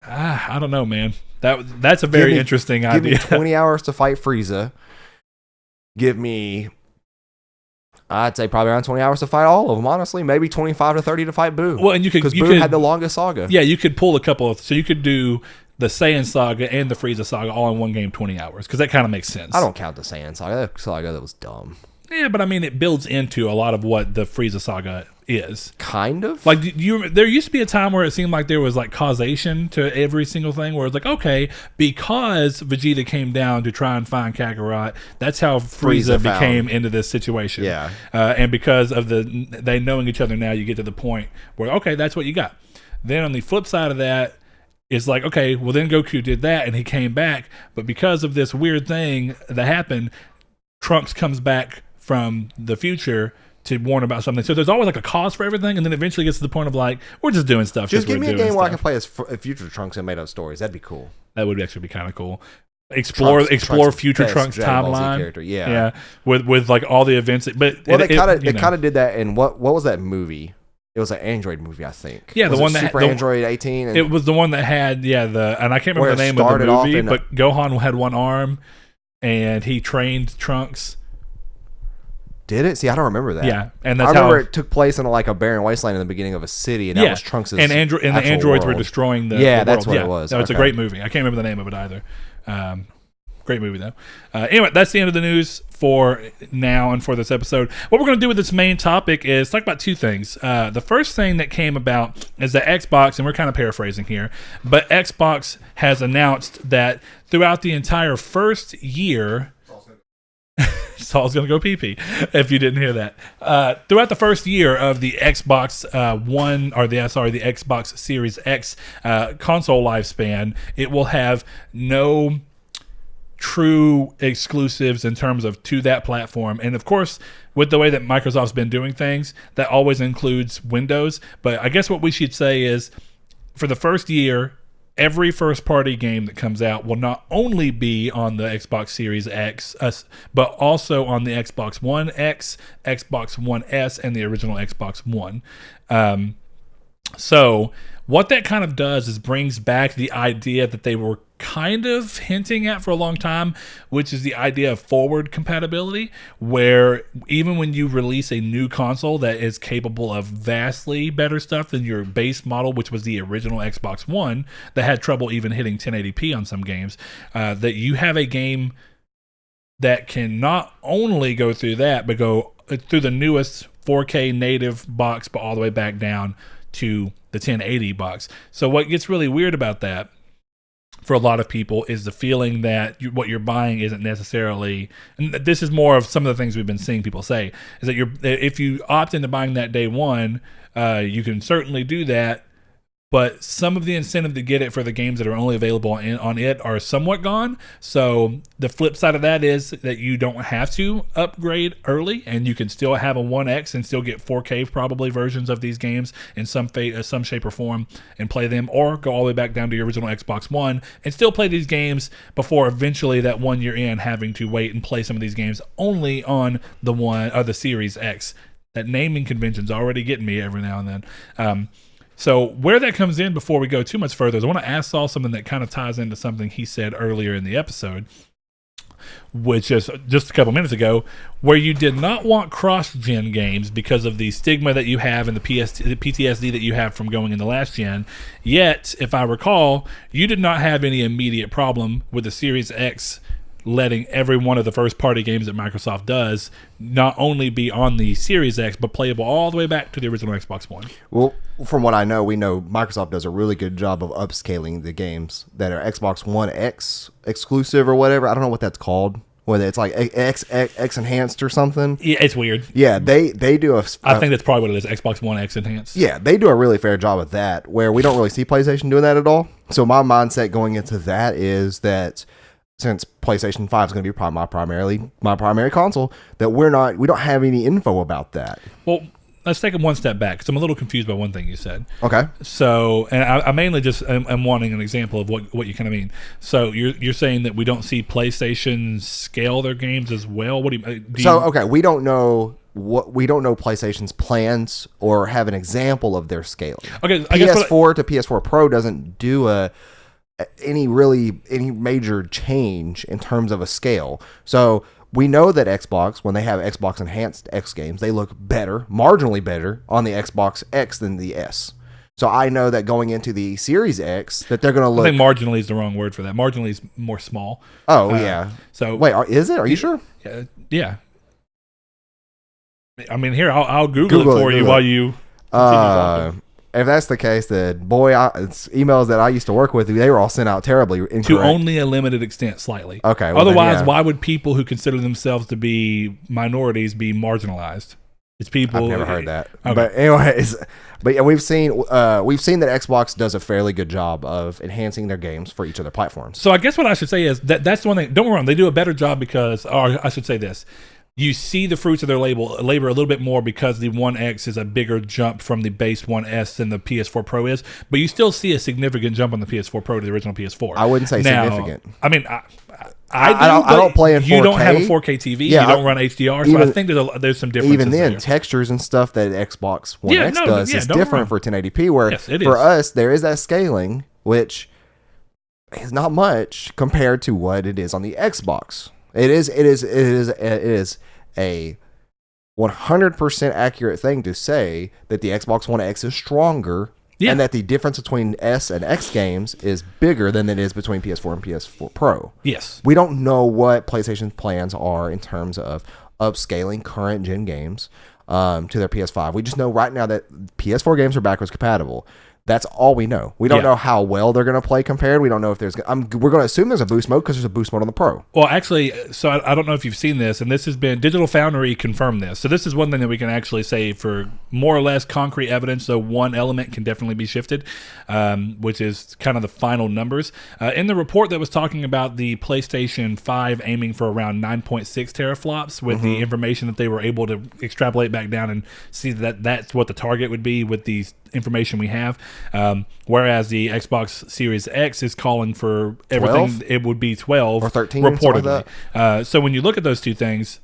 I don't know, man. That's a very interesting idea. Give me 20 hours to fight Frieza. Give me... I'd say probably around 20 hours to fight all of them, honestly. Maybe 25 to 30 to fight Boo. Well, and because Boo had the longest saga. Yeah, you could pull a couple of... So you could do the Saiyan saga and the Frieza saga all in one game, 20 hours, because that kind of makes sense. I don't count the Saiyan saga. That saga, that was dumb. Yeah, but I mean, it builds into a lot of what the Frieza saga is. Kind of. Like, there used to be a time where it seemed like there was like causation to every single thing, where it's like, okay, because Vegeta came down to try and find Kakarot, that's how Frieza became into this situation. Yeah. And because of they knowing each other now, you get to the point where, okay, that's what you got. Then on the flip side of that, it's like, okay, well then Goku did that and he came back, but because of this weird thing that happened, Trunks comes back from the future to warn about something. So there's always like a cause for everything, and then eventually gets to the point of like, we're just doing stuff. Just give me a game where I can play as future Trunks and made up stories. That'd be cool. That would actually be kind of cool. Explore future Trunks timeline. Yeah. With like all the events. But they kind of did that in what was that movie? It was an Android movie, I think. Yeah, the one that Super Android 18. It was the one that had and I can't remember the name of the movie, but Gohan had one arm, and he trained Trunks. Did it? See, I don't remember that. Yeah, and I remember it took place in like a barren wasteland in the beginning of a city, and that was Trunks' and the androids were destroying the that's world. what it was. No, it's a great movie. I can't remember the name of it either. Great movie though. Anyway, that's the end of the news for now and for this episode. What we're going to do with this main topic is talk about 2 things. The first thing that came about is that Xbox, and we're kind of paraphrasing here, but Xbox has announced that throughout the entire first year. Saul's gonna go pee-pee if you didn't hear that. Throughout the first year of the Xbox the Xbox Series X console lifespan, it will have no true exclusives in terms of to that platform. And of course, with the way that Microsoft's been doing things, that always includes Windows. But I guess what we should say is, for the first year, every first party game that comes out will not only be on the Xbox Series X, but also on the Xbox One X, Xbox One S, and the original Xbox One. So what that kind of does is brings back the idea that they were kind of hinting at for a long time, which is the idea of forward compatibility, where even when you release a new console that is capable of vastly better stuff than your base model, which was the original Xbox One, that had trouble even hitting 1080p on some games, that you have a game that can not only go through that, but go through the newest 4K native box, but all the way back down to the 1080 box. So what gets really weird about that for a lot of people is the feeling that what you're buying isn't necessarily, and this is more of some of the things we've been seeing people say, is that if you opt into buying that day one, you can certainly do that, but some of the incentive to get it for the games that are only available on it are somewhat gone. So the flip side of that is that you don't have to upgrade early, and you can still have a 1X and still get 4K probably versions of these games in some shape or form and play them, or go all the way back down to your original Xbox One and still play these games before eventually that 1 year in having to wait and play some of these games only on the Series X. That naming convention's already getting me every now and then. So where that comes in, before we go too much further, is I want to ask Saul something that kind of ties into something he said earlier in the episode, which is just a couple minutes ago, where you did not want cross-gen games because of the stigma that you have and the PTSD that you have from going in the last gen. Yet, if I recall, you did not have any immediate problem with the Series X letting every one of the first-party games that Microsoft does not only be on the Series X, but playable all the way back to the original Xbox One. Well, from what I know, we know Microsoft does a really good job of upscaling the games that are Xbox One X exclusive or whatever. I don't know what that's called. Whether it's like X enhanced or something. Yeah, it's weird. Yeah, they do a... I think that's probably what it is, Xbox One X enhanced. Yeah, they do a really fair job of that, where we don't really see PlayStation doing that at all. So my mindset going into that is that since PlayStation 5 is going to be probably my primary console, that we don't have any info about that. Well, let's take it one step back, because I'm a little confused by one thing you said. Okay. So, and I mainly just am wanting an example of what you kind of mean. So you're saying that we don't see PlayStation scale their games as well? What do you? Okay, we don't know PlayStation's plans or have an example of their scaling. Okay, PS4 to PS4 Pro doesn't do any major change in terms of a scale. So we know that Xbox, when they have Xbox Enhanced X games, they look better, marginally better on the Xbox X than the S. So I know that going into the Series X, that they're going to look... I think marginally is the wrong word for that. Marginally is more small. Oh, yeah. So wait, is it? Are you sure? Yeah. I mean, here, I'll Google it for you while you... If that's the case, then it's emails that I used to work with, they were all sent out terribly incorrect. To only a limited extent, slightly. Okay. Well, otherwise, why would people who consider themselves to be minorities be marginalized? It's people. I've never heard that. Okay. But anyways, we've seen that Xbox does a fairly good job of enhancing their games for each of their platforms. So I guess what I should say is that's the one thing. Don't get me wrong, they do a better job because, or I should say this. You see the fruits of their labor a little bit more because the One X is a bigger jump from the base One S than the PS4 Pro is, but you still see a significant jump on the PS4 Pro to the original PS4. I wouldn't say significant. I mean, I don't play in 4K. You don't have a 4K TV. Yeah, you don't run HDR, so I think there's some differences. Even then, textures and stuff that Xbox One X does is different for 1080p, where for us, there is that scaling, which is not much compared to what it is on the Xbox. It is a 100% accurate thing to say that the Xbox One X is stronger, and that the difference between S and X games is bigger than it is between PS4 and PS4 Pro. Yes. We don't know what PlayStation's plans are in terms of upscaling current gen games to their PS5. We just know right now that PS4 games are backwards compatible. That's all we know. We don't Yeah. know how well they're going to play compared. We don't know if there's. We're going to assume there's a boost mode because there's a boost mode on the Pro. Well, actually, so I don't know if you've seen this, and this has been Digital Foundry confirmed this. So this is one thing that we can actually say for more or less concrete evidence. So one element can definitely be shifted, which is kind of the final numbers. In the report that was talking about the PlayStation 5 aiming for around 9.6 teraflops with the information that they were able to extrapolate back down and see that that's what the target would be with these information we have, whereas the Xbox Series X is calling for everything. 12? It would be 12 Or 13, reportedly. something So when you look at those two things,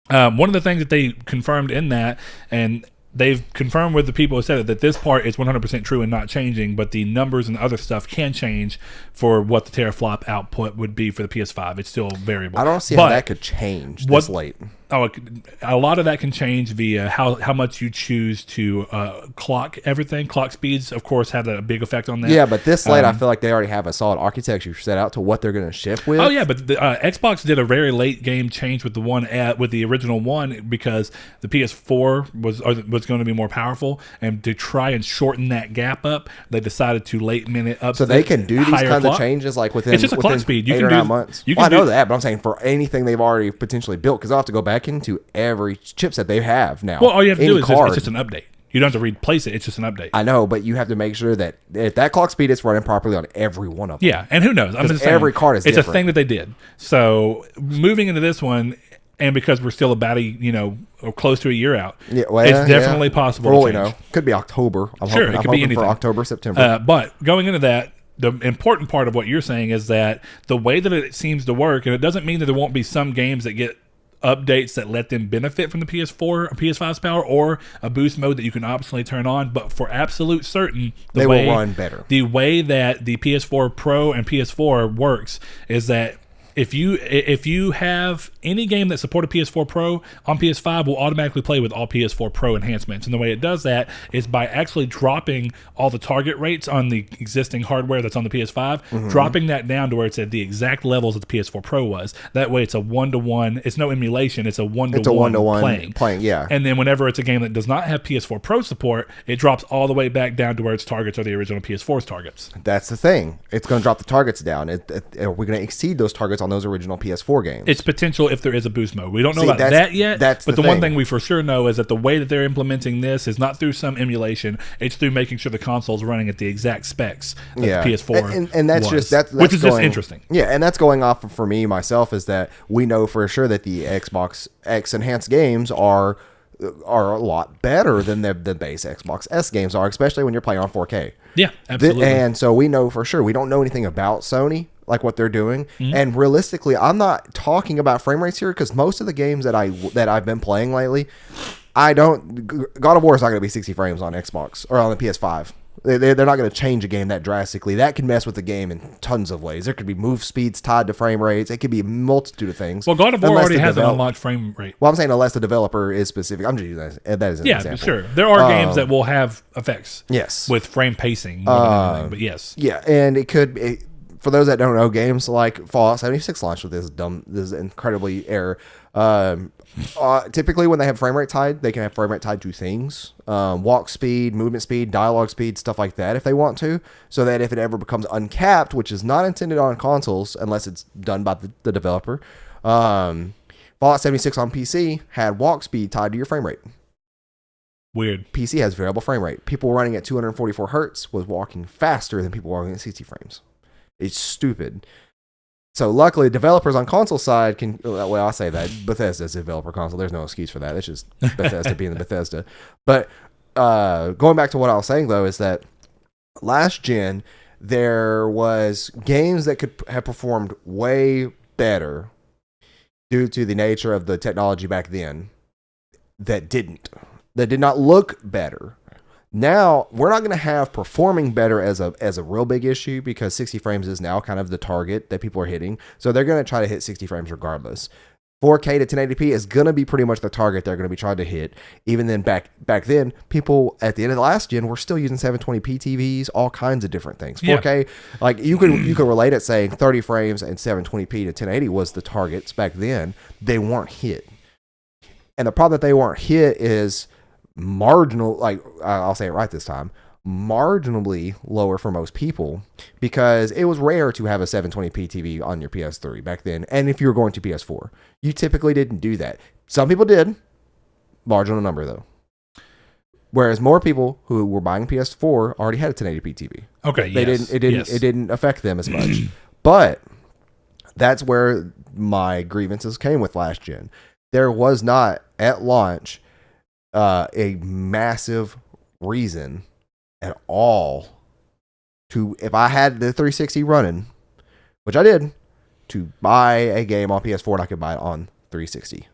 one of the things that they confirmed in that, and they've confirmed with the people who said it, that this part is 100% true and not changing, but the numbers and other stuff can change for what the teraflop output would be for the PS5. It's still variable. I don't see how that could change this late. Oh, a lot of that can change via how much you choose to clock everything. Clock speeds, of course, have a big effect on that. Yeah, but this late, I feel like they already have a solid architecture set out to what they're going to ship with. Oh yeah, but the, Xbox did a very late game change with with the original one because the PS4 was going to be more powerful, and to try and shorten that gap up, they decided to late minute up. So they can do these kinds of changes like within. It's just a clock speed. You 8 can or do 9 months. You Well, can I know that, but I'm saying for anything they've already potentially built, because I'll have to go back into every chipset they have now. Well, all you have to do is card. it's just an update. You don't have to replace it. It's just an update. I know, but you have to make sure that if that clock speed is running properly on every one of them. Yeah, and who knows? I'm just saying, every card is it's different. a thing that they did. So moving into this one, and because we're still about or close to a year out, it's definitely possible. For all we know, could be October. I'm sure, hoping, it could be anything for October, September. But going into that, the important part of what you're saying is that the way that it seems to work, and it doesn't mean that there won't be some games that get updates that let them benefit from the PS4 or PS5's power, or a boost mode that you can optionally turn on, but for absolute certain, they will run better. The way that the PS4 Pro and PS4 works is that if you have any game that supported PS4 Pro on PS5 will automatically play with all PS4 Pro enhancements. And the way it does that is by actually dropping all the target rates on the existing hardware that's on the PS5, dropping that down to where it's at the exact levels that the PS4 Pro was. That way it's a 1-to-1. It's no emulation. It's a 1-to-1 playing. Yeah. And then whenever it's a game that does not have PS4 Pro support, it drops all the way back down to where its targets are the original PS4's targets. That's the thing. It's going to drop the targets down. We're going to exceed those targets on those original PS4 games. It's potential if there is a boost mode. We don't know about that yet. But the one thing we for sure know is that the way that they're implementing this is not through some emulation. It's through making sure the console's running at the exact specs that the PS4 and that's was, that's which is going, just interesting. Yeah, and that's going off for me myself is that we know for sure that the Xbox X enhanced games are a lot better than the base Xbox S games are, especially when you're playing on 4K. Yeah, absolutely. And so we know for sure. We don't know anything about Sony, like what they're doing. And realistically, I'm not talking about frame rates here because most of the games that I've been playing lately, God of War is not going to be 60 frames on Xbox or on the PS5. They're not going to change a game that drastically. That can mess with the game in tons of ways. There could be move speeds tied to frame rates. It could be a multitude of things. Well, God of War already has an unlocked frame rate. Well, I'm saying unless the developer is specific. I'm just using that as an example. Yeah, sure. There are games that will have effects. Yes. With frame pacing. But yes. Yeah, and it could... for those that don't know, games like Fallout 76 launched with this incredibly error. Typically, when they have frame rate tied, they can have frame rate tied to things, walk speed, movement speed, dialogue speed, stuff like that, if they want to. So that if it ever becomes uncapped, which is not intended on consoles unless it's done by the developer, Fallout 76 on PC had walk speed tied to your frame rate. Weird. PC has variable frame rate. People running at 244 hertz was walking faster than people walking at 60 frames. It's stupid. So luckily, developers on console side can. Well, I say that Bethesda's a developer console. There's no excuse for that. It's just Bethesda being the Bethesda. But going back to what I was saying though, is that last gen there was games that could have performed way better due to the nature of the technology back then that did not look better. Now, we're not going to have performing better as a real big issue because 60 frames is now kind of the target that people are hitting. So they're going to try to hit 60 frames regardless. 4K to 1080p is going to be pretty much the target they're going to be trying to hit. Even then, back then, people at the end of the last gen were still using 720p TVs, all kinds of different things. 4K, like you could relate it saying 30 frames and 720p to 1080 was the targets back then. They weren't hit. And the problem that they weren't hit is marginal, like I'll say it right this time, marginally lower for most people because it was rare to have a 720p TV on your PS3 back then. And if you were going to PS4, you typically didn't do that. Some people did, marginal number though. Whereas more people who were buying PS4 already had a 1080p TV. Okay, It didn't affect them as much. But that's where my grievances came with last gen. There was not at launch a massive reason at all to, if I had the 360 running, which I did, to buy a game on PS4 and I could buy it on 360.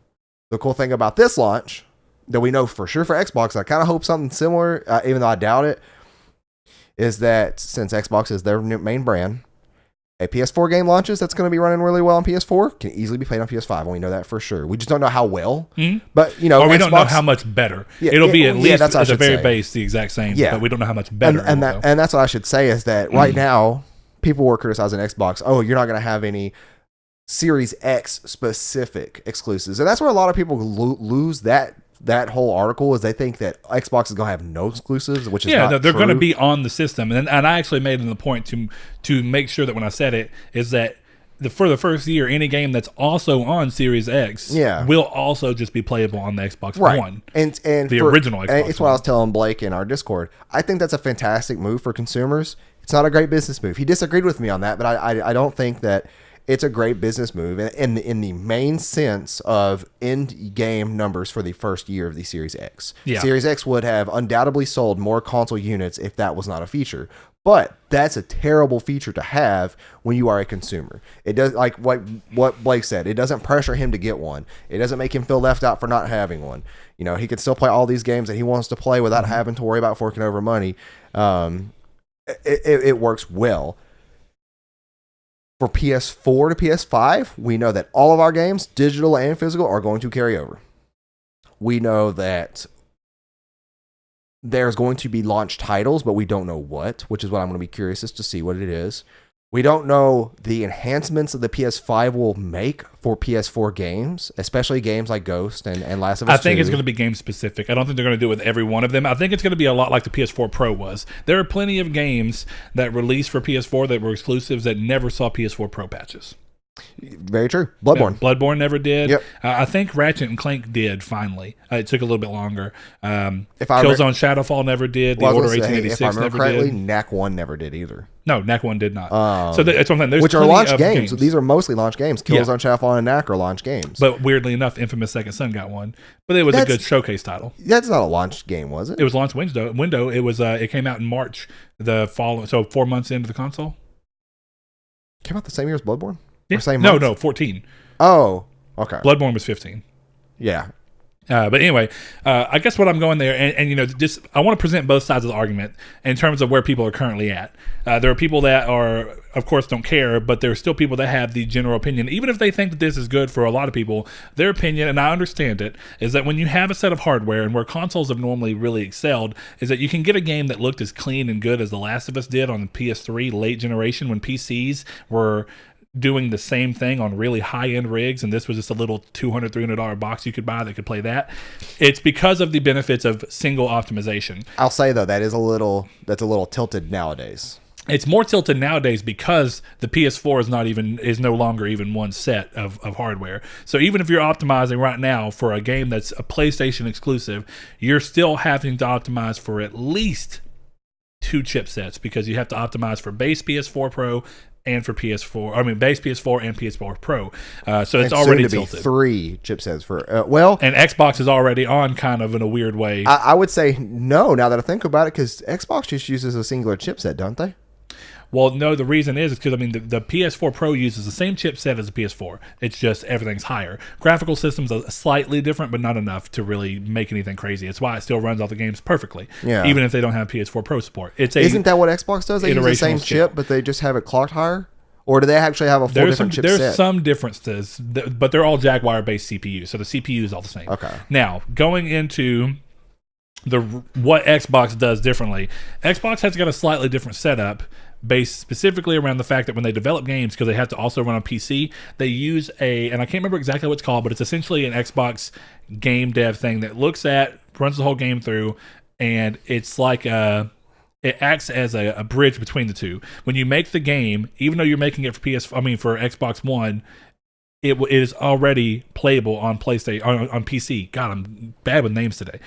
The cool thing about this launch that we know for sure for Xbox, I kind of hope something similar, even though I doubt it, is that since Xbox is their main brand, a PS4 game launches that's going to be running really well on PS4 can easily be played on PS5, and we know that for sure. We just don't know how well, but or we don't know how much better. It'll be at least at the very base the exact same, but we don't know how much better. And that's what I should say is that right now people were criticizing Xbox. Oh, you're not going to have any Series X specific exclusives, and that's where a lot of people lose that whole article is they think that Xbox is going to have no exclusives, which is not they're true. going to be on the system. And I actually made it the point to make sure that when I said it is that for the first year, any game that's also on Series X will also just be playable on the Xbox One. And the original Xbox and it's what I was telling Blake in our Discord. I think that's a fantastic move for consumers. It's not a great business move. He disagreed with me on that, but I don't think that it's a great business move in the main sense of in-game numbers for the first year of the Series X. Yeah. Series X would have undoubtedly sold more console units if that was not a feature. But that's a terrible feature to have when you are a consumer. It does, like what Blake said, it doesn't pressure him to get one. It doesn't make him feel left out for not having one. You know, he can still play all these games that he wants to play without having to worry about forking over money. It works well. For PS4 to PS5, we know that all of our games, digital and physical, are going to carry over. We know that there's going to be launch titles, but we don't know what, which is what I'm going to be curious as to see what it is. We don't know the enhancements that the PS5 will make for PS4 games, especially games like Ghost and Last of Us 2. I think it's going to be game specific. I don't think they're going to do it with every one of them. I think it's going to be a lot like the PS4 Pro was. There are plenty of games that released for PS4 that were exclusives that never saw PS4 Pro patches. Very true. Bloodborne. Yeah, Bloodborne never did. Yep. I think Ratchet and Clank did finally. It took a little bit longer. Killzone Shadowfall never did. The Order 1886 if I remember never correctly, did. NAC 1 never did either. No, NAC 1 did not. So it's one thing. Which are launch games. So these are mostly launch games. Killzone Shadowfall and NAC are launch games. But weirdly enough, Infamous Second Son got one. But it was a good showcase title. That's not a launch game, was it? It was launch window. It was. It came out in March. So 4 months into the console. Came out the same year as Bloodborne. Yeah. Or same no, month? 14. Oh, okay. Bloodborne was 15. Yeah. But anyway, I guess what I'm going there, and you know, just I want to present both sides of the argument in terms of where people are currently at. There are people that are, of course, don't care, but there are still people that have the general opinion, even if they think that this is good for a lot of people. Their opinion, and I understand it, is that when you have a set of hardware, and where consoles have normally really excelled, is that you can get a game that looked as clean and good as The Last of Us did on the PS3 late generation when PCs were doing the same thing on really high-end rigs, and this was just a little $200-$300 box you could buy that could play that. It's because of the benefits of single optimization. I'll say though that's a little tilted nowadays. It's more tilted nowadays because the PS4 is no longer even one set of hardware. So even if you're optimizing right now for a game that's a PlayStation exclusive, you're still having to optimize for at least 2 chipsets because you have to optimize for base PS4 Pro and for base PS4 and PS4 Pro. So it's already tilted. 3 chipsets for and Xbox is already on kind of in a weird way. I would say no. Now that I think about it, because Xbox just uses a singular chipset, don't they? Well, no, the reason is because, I mean, the PS4 Pro uses the same chipset as the PS4. It's just everything's higher. Graphical systems are slightly different, but not enough to really make anything crazy. It's why it still runs all the games perfectly, even if they don't have PS4 Pro support. Isn't that what Xbox does? They use the same chip, but they just have it clocked higher? Or do they actually have a full different chipset? There's some differences, but they're all Jaguar-based CPUs, so the CPU is all the same. Okay. Now, going into what Xbox does differently, Xbox has got a slightly different setup based specifically around the fact that when they develop games, because they have to also run on PC, they use and I can't remember exactly what it's called, but it's essentially an Xbox game dev thing that runs the whole game through, and it's like it acts as a bridge between the two. When you make the game, even though you're making it for for Xbox One, it is already playable on PlayStation on PC. God, I'm bad with names today.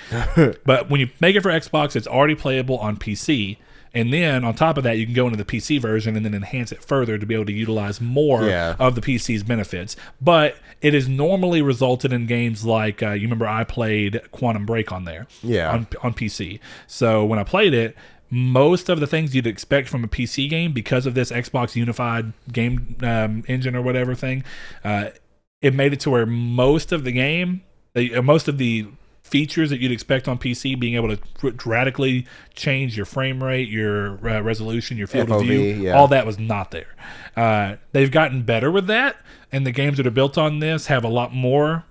But when you make it for Xbox, it's already playable on PC. And then on top of that, you can go into the PC version and then enhance it further to be able to utilize more of the PC's benefits. But it has normally resulted in games like, you remember I played Quantum Break on there on PC. So when I played it, most of the things you'd expect from a PC game, because of this Xbox Unified Game Engine or whatever thing, it made it to where most of the game, most of the features that you'd expect on PC, being able to radically change your frame rate, your resolution, your field of view, all that was not there. They've gotten better with that, and the games that are built on this have a lot more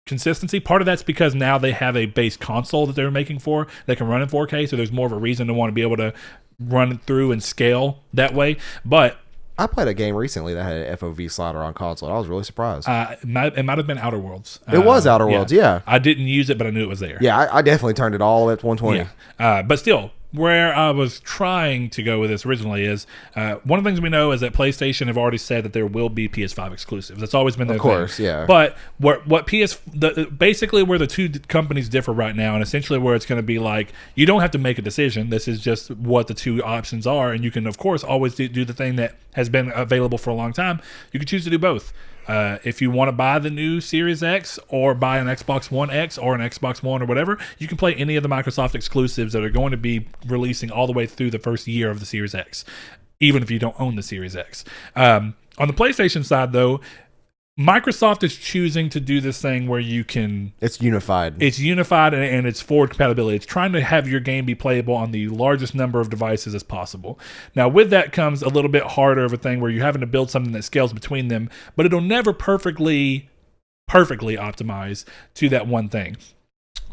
consistency. Part of that's because now they have a base console that they're making for that can run in 4K, so there's more of a reason to want to be able to run it through and scale that way. But I played a game recently that had an FOV slider on console. I was really surprised. It might have been Outer Worlds. It was Outer Worlds, yeah. I didn't use it, but I knew it was there. Yeah, I definitely turned it all the way up to 120. Yeah. But still, where I was trying to go with this originally is one of the things we know is that PlayStation have already said that there will be PS5 exclusives. That's always been their thing. Of course, yeah. But basically where the two companies differ right now, and essentially where it's going to be like, you don't have to make a decision. This is just what the two options are, and you can, of course, always do the thing that has been available for a long time. You can choose to do both. If you want to buy the new Series X or buy an Xbox One X or an Xbox One or whatever, you can play any of the Microsoft exclusives that are going to be releasing all the way through the first year of the Series X, even if you don't own the Series X. On the PlayStation side, though, Microsoft is choosing to do this thing where you can... It's unified. It's unified and it's forward compatibility. It's trying to have your game be playable on the largest number of devices as possible. Now, with that comes a little bit harder of a thing where you're having to build something that scales between them, but it'll never perfectly optimize to that one thing.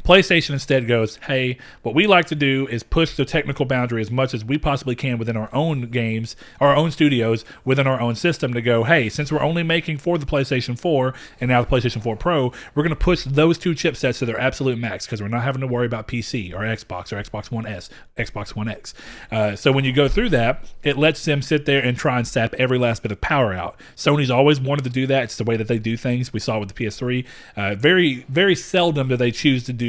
PlayStation instead goes, hey, what we like to do is push the technical boundary as much as we possibly can within our own games, our own studios, within our own system to go, hey, since we're only making for the PlayStation 4 and now the PlayStation 4 Pro, we're going to push those two chipsets to their absolute max because we're not having to worry about PC or Xbox One S, Xbox One X. So when you go through that, it lets them sit there and try and sap every last bit of power out. Sony's always wanted to do that. It's the way that they do things. We saw it with the PS3. Very, very seldom do they choose to do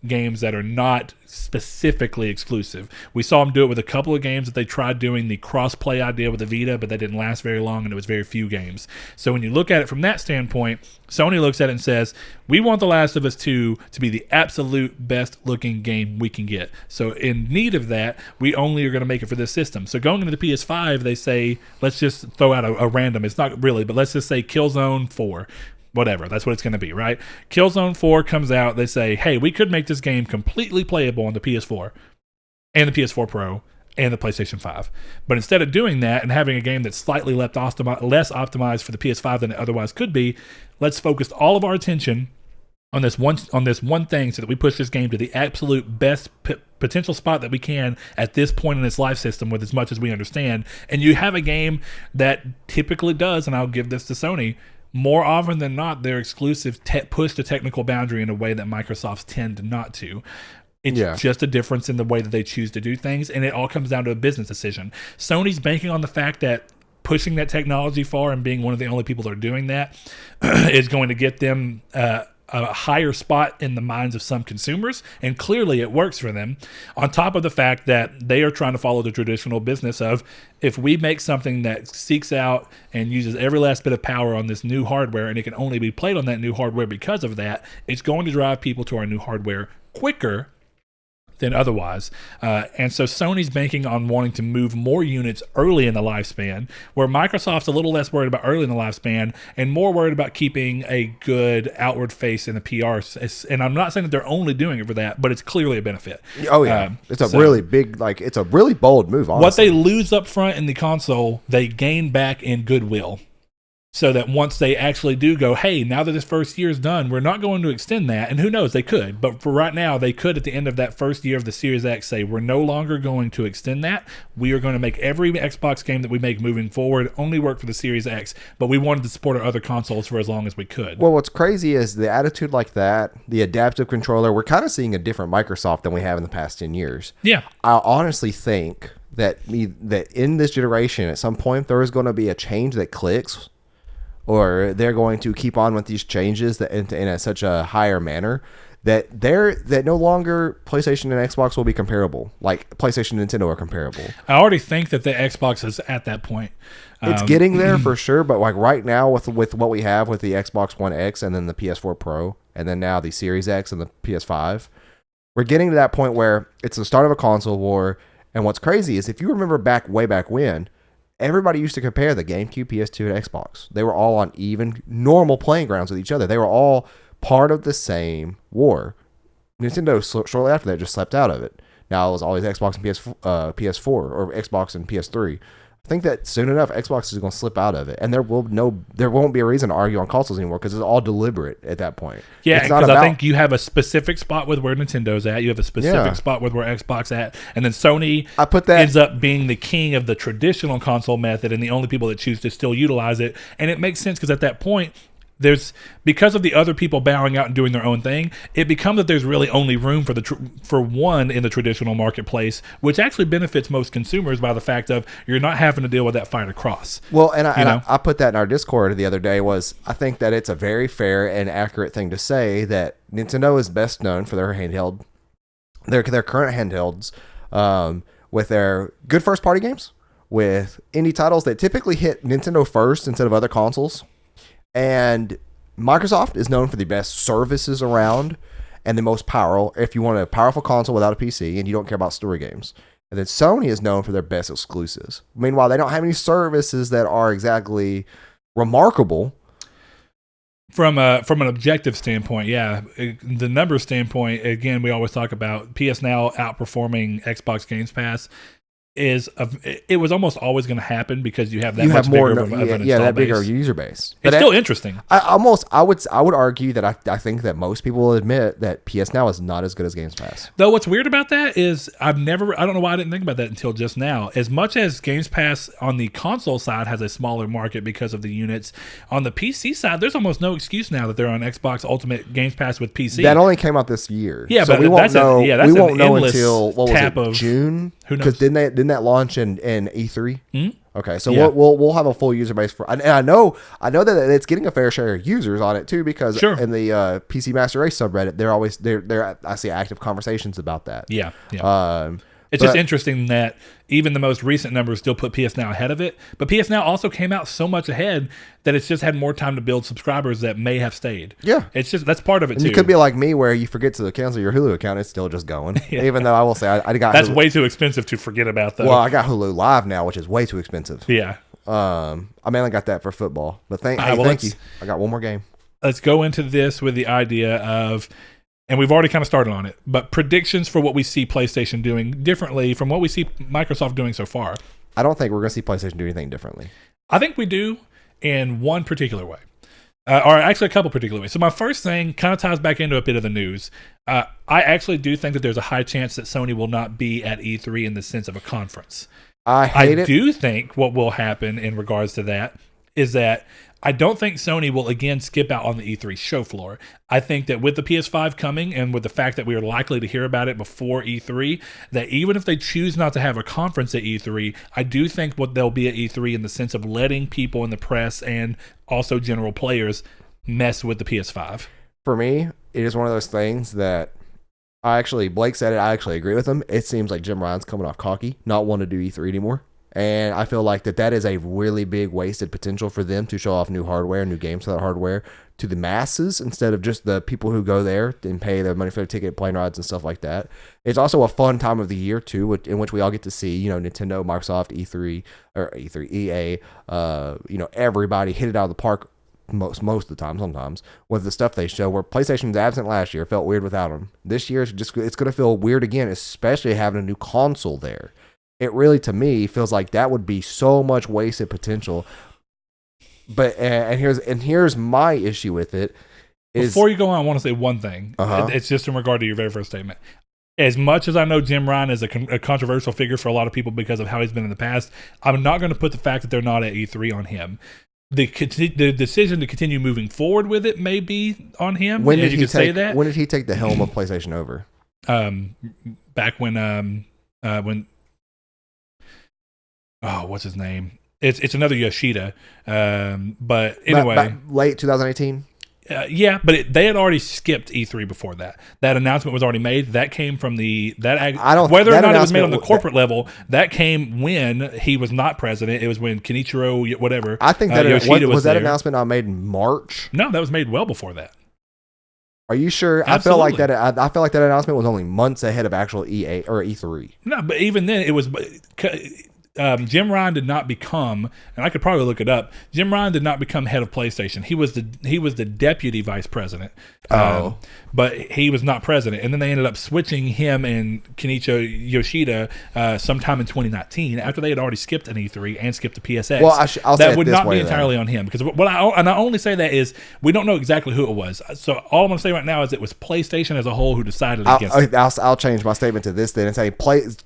games that are not specifically exclusive. We saw them do it with a couple of games that they tried doing the cross-play idea with the Vita, but that didn't last very long, and it was very few games. So when you look at it from that standpoint, Sony looks at it and says, we want The Last of Us 2 to be the absolute best-looking game we can get. So in need of that, we only are going to make it for this system. So going into the PS5, they say, let's just throw out a random, it's not really, but let's just say Killzone 4. Whatever, that's what it's going to be, right? Killzone 4 comes out, they say, hey, we could make this game completely playable on the PS4 and the PS4 Pro and the PlayStation 5. But instead of doing that and having a game that's slightly less optimized for the PS5 than it otherwise could be, let's focus all of our attention on this one thing so that we push this game to the absolute best potential spot that we can at this point in its life system with as much as we understand. And you have a game that typically does, and I'll give this to Sony, more often than not, their exclusive push the technical boundary in a way that Microsoft's tend not to. It's just a difference in the way that they choose to do things, and it all comes down to a business decision. Sony's banking on the fact that pushing that technology far and being one of the only people that are doing that is going to get them a higher spot in the minds of some consumers, and clearly it works for them, on top of the fact that they are trying to follow the traditional business of, if we make something that seeks out and uses every last bit of power on this new hardware and it can only be played on that new hardware because of that, it's going to drive people to our new hardware quicker than otherwise. And so Sony's banking on wanting to move more units early in the lifespan, where Microsoft's a little less worried about early in the lifespan and more worried about keeping a good outward face in the PR. And I'm not saying that they're only doing it for that, but it's clearly a benefit. Oh, yeah. It's a really big, it's a really bold move, honestly. What they lose up front in the console, they gain back in goodwill. so that once they actually do go, hey, now that this first year is done, we're not going to extend that. And who knows, they could. But for right now, they could at the end of that first year of the Series X say, we're no longer going to extend that. We are going to make every Xbox game that we make moving forward only work for the Series X. But we wanted to support our other consoles for as long as we could. Well, what's crazy is the attitude like that, the adaptive controller, we're kind of seeing a different Microsoft than we have in the past 10 years. Yeah. I honestly think that in this generation, at some point, there is going to be a change that clicks, or they're going to keep on with these changes that in such a higher manner that no longer PlayStation and Xbox will be comparable. Like PlayStation and Nintendo are comparable. I already think that the Xbox is at that point. It's getting there for sure, but like right now with what we have with the Xbox One X and then the PS4 Pro and then now the Series X and the PS5, we're getting to that point where it's the start of a console war. And what's crazy is if you remember way back when, everybody used to compare the GameCube, PS2, and Xbox. They were all on even normal playing grounds with each other. They were all part of the same war. Nintendo shortly after that just slept out of it. Now it was always Xbox and PS4 or Xbox and PS3. I think that soon enough Xbox is going to slip out of it, and there won't be a reason to argue on consoles anymore because it's all deliberate at that point. Yeah, because I think you have a specific spot with where Nintendo's at, you have a specific spot with where Xbox at, and then Sony ends up being the king of the traditional console method and the only people that choose to still utilize it. And it makes sense because at that point, because of the other people bowing out and doing their own thing, it becomes that there's really only room for one in the traditional marketplace, which actually benefits most consumers by the fact of you're not having to deal with that fight across. Well, and I put that in our Discord the other day. I think that it's a very fair and accurate thing to say that Nintendo is best known for their current handhelds, with their good first party games, with indie titles that typically hit Nintendo first instead of other consoles. And Microsoft is known for the best services around and the most powerful, if you want a powerful console without a PC and you don't care about story games. And then Sony is known for their best exclusives. Meanwhile, they don't have any services that are exactly remarkable. From an objective standpoint, yeah. The numbers standpoint, again, we always talk about PS Now outperforming Xbox Games Pass. It was almost always going to happen because you have that much bigger of an install base. Bigger user base. It's still interesting. I would argue that I think that most people will admit that PS Now is not as good as Games Pass. Though what's weird about that is I don't know why I didn't think about that until just now. As much as Games Pass on the console side has a smaller market because of the units, on the PC side, there's almost no excuse now that they're on Xbox Ultimate Games Pass with PC. That only came out this year. Yeah, so but we won't know. We won't know until June. Who knows? Because didn't that launch in E3? Mm-hmm. Okay, so we'll have a full user base and I know that it's getting a fair share of users on it too because in the PC Master Race subreddit, I see active conversations about that. Yeah. It's just interesting that even the most recent numbers still put PS Now ahead of it. But PS Now also came out so much ahead that it's just had more time to build subscribers that may have stayed. Yeah. It's just, that's part of it too. You could be like me where you forget to cancel your Hulu account. It's still just going. Even though I will say I got That's Hulu. way too expensive to forget about though. Well, I got Hulu Live now, which is way too expensive. Yeah. I mainly got that for football. But thank you. I got one more game. Let's go into this with the idea of, and we've already kind of started on it, but predictions for what we see PlayStation doing differently from what we see Microsoft doing so far. I don't think we're going to see PlayStation do anything differently. I think we do in one particular way. Or actually a couple particular ways. So my first thing kind of ties back into a bit of the news. I actually do think that there's a high chance that Sony will not be at E3 in the sense of a conference. I do think what will happen in regards to that is that I don't think Sony will again skip out on the E3 show floor. I think that with the PS5 coming and with the fact that we are likely to hear about it before E3, that even if they choose not to have a conference at E3, I do think what they'll be at E3 in the sense of letting people in the press and also general players mess with the PS5. For me, it is one of those things that Blake said it, I actually agree with him. It seems like Jim Ryan's coming off cocky, not wanting to do E3 anymore. And I feel like that is a really big wasted potential for them to show off new hardware, new games for that hardware to the masses instead of just the people who go there and pay their money for their ticket, plane rides, and stuff like that. It's also a fun time of the year too, in which we all get to see, Nintendo, Microsoft, EA, everybody hit it out of the park most of the time, sometimes with the stuff they show. Where PlayStation was absent last year, felt weird without them. This year, it's going to feel weird again, especially having a new console there. It really, to me, feels like that would be so much wasted potential. But and here's my issue with it. Before you go on, I want to say one thing. It's just in regard to your very first statement. As much as I know Jim Ryan is a controversial figure for a lot of people because of how he's been in the past, I'm not going to put the fact that they're not at E3 on him. The decision to continue moving forward with it may be on him. When did he take the helm of PlayStation over? Back when what's his name? It's another Yoshida. But anyway, late 2018. Yeah, but they had already skipped E3 before that. That announcement was already made. That came from whether or not it was made on the corporate level. That came when he was not president. It was when Kenichiro, whatever. I think that Yoshida was that there. announcement not made in March. No, that was made well before that. Are you sure? Absolutely. I feel like that announcement was only months ahead of actual EA or E3. No, but even then, it was. Jim Ryan did not become, and I could probably look it up. Jim Ryan did not become head of PlayStation. He was the deputy vice president. But he was not president. And then they ended up switching him and Kenichiro Yoshida sometime in 2019 after they had already skipped an E3 and skipped a PSX. Well, I'll say that would not be then. entirely on him because and I only say that is we don't know exactly who it was. So all I'm going to say right now is it was PlayStation as a whole who decided against it. I'll change my statement to this then and say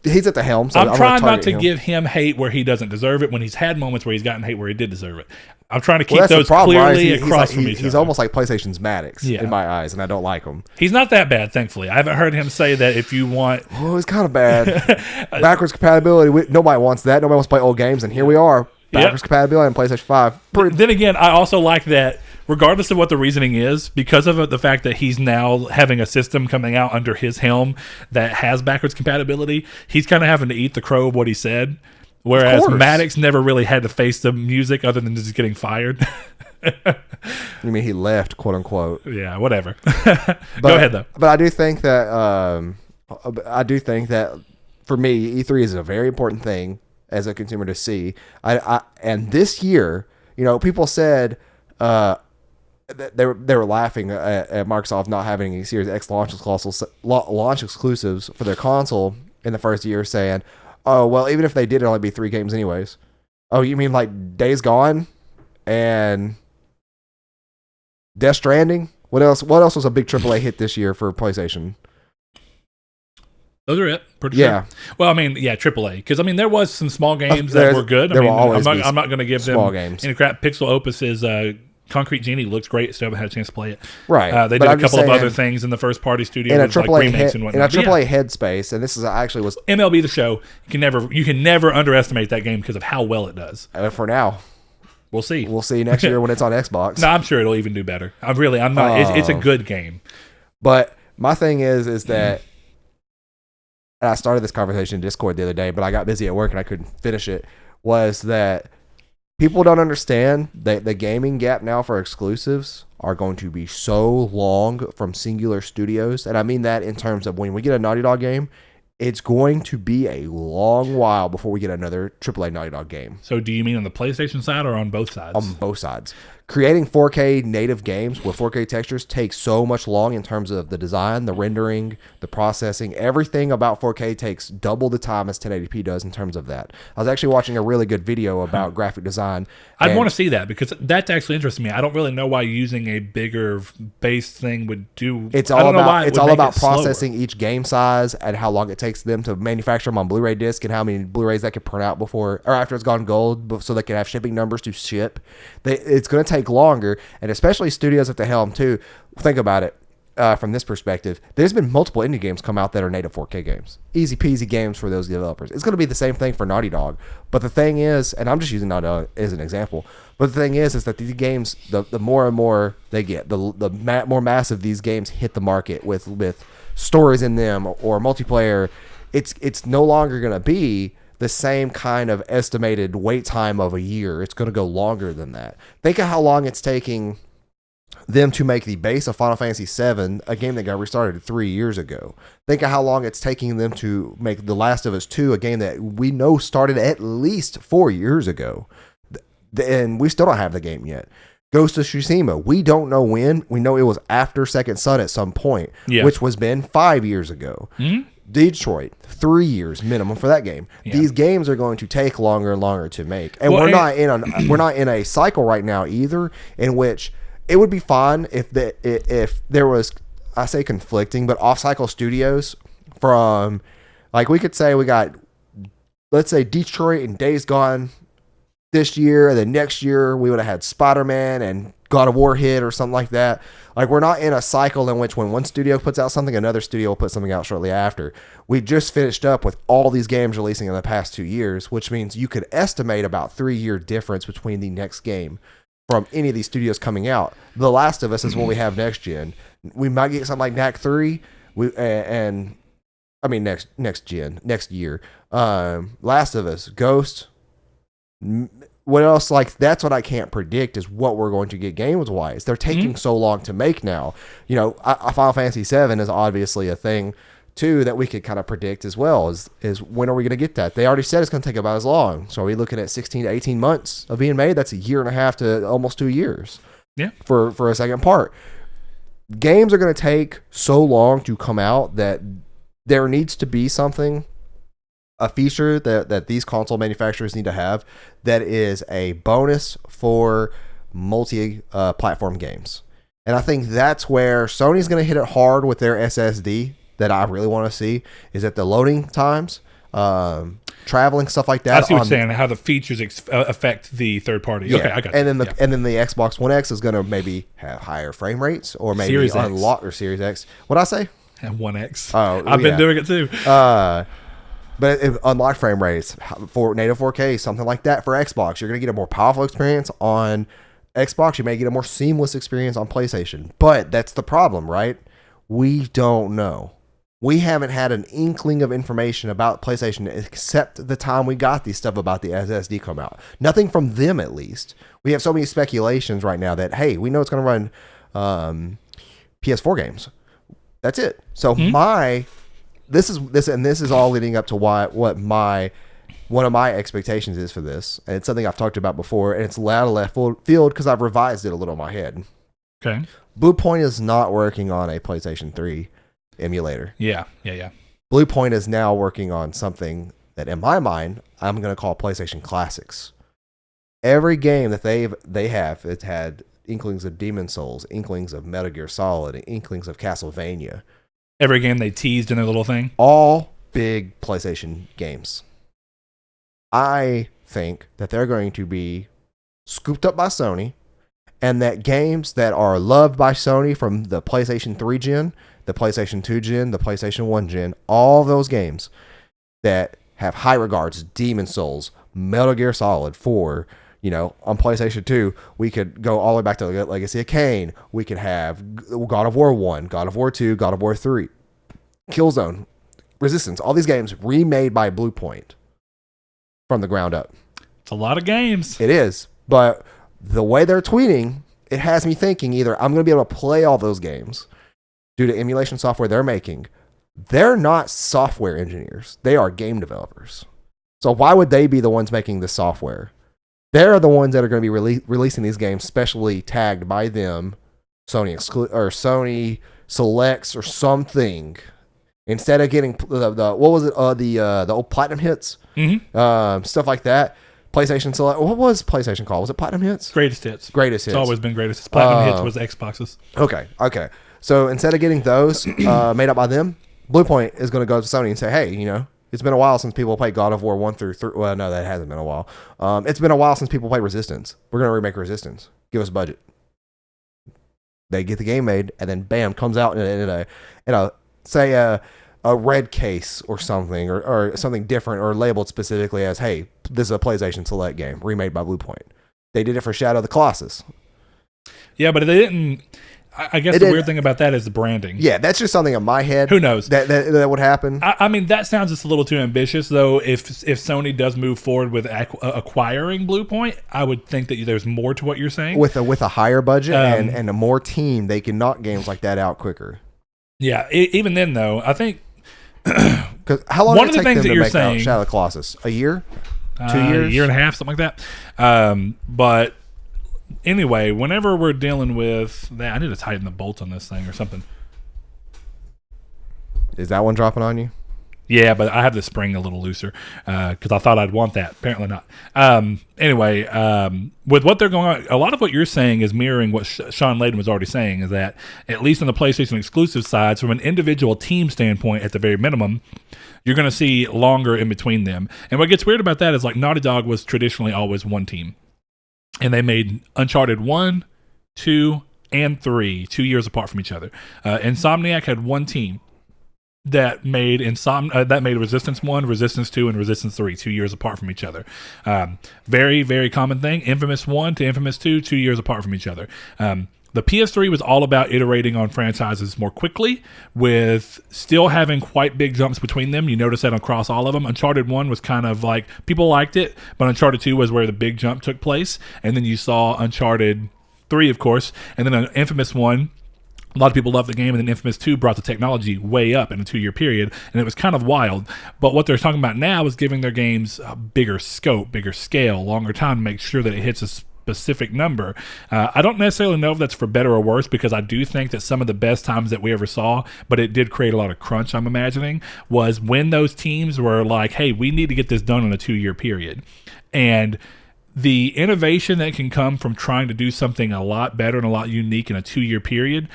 he's at the helm. So I'm trying not to give him hate where he doesn't deserve it when he's had moments where he's gotten hate where he did deserve it. I'm trying to keep those clearly across from each other. He's almost like PlayStation's Maddox in my eyes, and I don't like him. He's not that bad, thankfully. I haven't heard him say that if you want... Oh, he's kind of bad. Backwards compatibility. Nobody wants that. Nobody wants to play old games, and here we are. Backwards compatibility on PlayStation 5. Then again, I also like that regardless of what the reasoning is, because of the fact that he's now having a system coming out under his helm that has backwards compatibility, he's kind of having to eat the crow of what he said. Whereas Maddox never really had to face the music other than just getting fired. You mean he left, quote unquote? Yeah, whatever. Go ahead though. But I do think that for me, E3 is a very important thing as a consumer to see. And this year, people said they were laughing at Microsoft not having any Series X launch exclusives for their console in the first year, saying, "Oh, well, even if they did, it'd only be 3 games anyways." Oh, you mean like Days Gone and Death Stranding? What else was a big AAA hit this year for PlayStation? Those are it. Pretty sure. Well, I mean, AAA. Because, I mean, there was some small games that were good. I'm not going to give them games. any crap. Pixel Opus is Concrete Genie looks great. Still haven't had a chance to play it. Right. They did a couple of other things in the first party studio with like remakes and whatnot. In a AAA headspace, and this is actually was MLB The Show. You can never underestimate that game because of how well it does. For now. We'll see. We'll see next year when it's on Xbox. No, I'm sure it'll even do better. I'm not. It's a good game. But my thing is that, and I started this conversation in Discord the other day, but I got busy at work and I couldn't finish it, was that people don't understand that the gaming gap now for exclusives are going to be so long from singular studios. And I mean that in terms of when we get a Naughty Dog game, it's going to be a long while before we get another AAA Naughty Dog game. So do you mean on the PlayStation side or on both sides? On both sides. Creating 4K native games with 4K textures takes so much long in terms of the design, the rendering, the processing. Everything about 4K takes double the time as 1080p does in terms of that. I was actually watching a really good video about graphic design. I'd want to see that because that's actually interesting me. I don't really know why using a bigger base thing would do. It's all about processing each game size and how long it takes them to manufacture them on Blu-ray disc and how many Blu-rays they can print out before or after it's gone gold, so they can have shipping numbers to ship. It's going to take longer, and especially studios at the helm too. Think about it from this perspective. There's been multiple indie games come out that are native 4K games, easy peasy games for those developers. It's going to be the same thing for Naughty Dog, but the thing is, and I'm just using Naughty Dog as an example, but the thing is that these games, the more and more they get, the more massive these games hit the market with stories in them or multiplayer. It's no longer going to be the same kind of estimated wait time of a year. It's going to go longer than that. Think of how long it's taking them to make the base of Final Fantasy VII, a game that got restarted 3 years ago. Think of how long it's taking them to make The Last of Us 2, a game that we know started at least 4 years ago. And we still don't have the game yet. Ghost of Tsushima, we don't know when. We know it was after Second Son at some point, which was been 5 years ago. Mm-hmm. Detroit, 3 years minimum for that game. Yeah. These games are going to take longer and longer to make, and Well, we're not in a cycle right now either, in which it would be fine if there was, I say conflicting, but off cycle studios from, like, we could say we got, let's say, Detroit and Days Gone this year, and then next year we would have had Spider-Man and God of War hit or something like that. Like, we're not in a cycle in which when one studio puts out something, another studio will put something out shortly after. We just finished up with all these games releasing in the past 2 years, which means you could estimate about 3-year difference between the next game from any of these studios coming out. The Last of Us is what we have next gen. We might get something like Knack 3, next year. Last of Us, Ghost. What else? Like, that's what I can't predict is what we're going to get games wise. They're taking so long to make now. You know, Final Fantasy VII is obviously a thing too that we could kind of predict as well. Is when are we going to get that? They already said it's going to take about as long. So are we looking at 16 to 18 months of being made? That's a year and a half to almost 2 years. Yeah. For a second part, games are going to take so long to come out that there needs to be something, a feature that these console manufacturers need to have that is a bonus for multi-platform games. And I think that's where Sony's going to hit it hard with their SSD that I really want to see, is that the loading times, traveling, stuff like that. I see what you're saying, how the features affect the third party. Yeah. Okay, I got and you. then and then the Xbox One X is going to maybe have higher frame rates, or maybe Series X. unlock, or Series X. What'd I say? And 1X. Oh, I've been doing it too. But unlock frame rates for native 4K, something like that for Xbox. You're going to get a more powerful experience on Xbox. You may get a more seamless experience on PlayStation. But that's the problem, right? We don't know. We haven't had an inkling of information about PlayStation except the time we got these stuff about the SSD come out. Nothing from them, at least. We have so many speculations right now that, hey, we know it's going to run PS4 games. That's it. So this is all leading up to what one of my expectations is for this, and it's something I've talked about before, and it's out of left field because I've revised it a little in my head. Okay. Bluepoint is not working on a PlayStation 3 emulator. Yeah. Bluepoint is now working on something that, in my mind, I'm going to call PlayStation Classics. Every game that they have, it's had inklings of Demon's Souls, inklings of Metal Gear Solid, inklings of Castlevania. Every game they teased in a little thing. All big PlayStation games. I think that they're going to be scooped up by Sony, and that games that are loved by Sony from the PlayStation 3 gen, the PlayStation 2 gen, the PlayStation 1 gen, all those games that have high regards, Demon's Souls, Metal Gear Solid 4, on PlayStation 2, we could go all the way back to Legacy of Kain. We could have God of War 1, God of War 2, God of War 3, Killzone, Resistance, all these games remade by Bluepoint from the ground up. It's a lot of games. It is, but the way they're tweeting, it has me thinking either I'm going to be able to play all those games due to emulation software they're making. They're not software engineers. They are game developers. So why would they be the ones making the software? They're the ones that are going to be releasing these games, specially tagged by them, Sony Selects or something. Instead of getting the old Platinum Hits, stuff like that. PlayStation Select. What was PlayStation called? Was it Platinum Hits? Greatest Hits. Greatest Hits. It's always been Greatest Hits. Platinum Hits was Xboxes. Okay. So instead of getting those made up by them, Bluepoint is going to go to Sony and say, hey, it's been a while since people played God of War 1 through 3. Well, no, that hasn't been a while. It's been a while since people played Resistance. We're going to remake Resistance. Give us budget. They get the game made, and then bam, comes out in a red case or something, or something different, or labeled specifically as, hey, this is a PlayStation Select game remade by Bluepoint. They did it for Shadow of the Colossus. Yeah, but they didn't. I guess the weird thing about that is the branding. Yeah, that's just something in my head. Who knows? That would happen. I mean, that sounds just a little too ambitious, though. If Sony does move forward with acquiring Bluepoint, I would think that there's more to what you're saying. With a higher budget and a more team, they can knock games like that out quicker. Yeah, even then, though, I think... Because how long one did it of the take things them that to you're make saying, Shadow of the Colossus? A year? 2 years? A year and a half, something like that. But... Anyway, whenever we're dealing with that, I need to tighten the bolt on this thing or something. Is that one dropping on you? Yeah, but I have the spring a little looser because I thought I'd want that. Apparently not. Anyway, with what they're going on, a lot of what you're saying is mirroring what Sean Layden was already saying, is that at least on the PlayStation exclusive sides, from an individual team standpoint, at the very minimum, you're going to see longer in between them. And what gets weird about that is, like, Naughty Dog was traditionally always one team. And they made Uncharted 1, 2, and 3 2 years apart from each other. Insomniac had one team that made Resistance 1, Resistance 2, and Resistance 3 2 years apart from each other. Very, very common thing. Infamous 1 to Infamous 2 2 years apart from each other. The PS3 was all about iterating on franchises more quickly, with still having quite big jumps between them. You notice that across all of them. Uncharted 1 was kind of like, people liked it, but Uncharted 2 was where the big jump took place. And then you saw Uncharted 3, of course, and then Infamous 1. A lot of people loved the game, and then Infamous 2 brought the technology way up in a 2-year period, and it was kind of wild. But what they're talking about now is giving their games a bigger scope, bigger scale, longer time to make sure that it hits a specific number. I don't necessarily know if that's for better or worse, because I do think that some of the best times that we ever saw, but it did create a lot of crunch, I'm imagining, was when those teams were like, hey, we need to get this done in a 2-year period. And the innovation that can come from trying to do something a lot better and a lot unique in a 2-year period,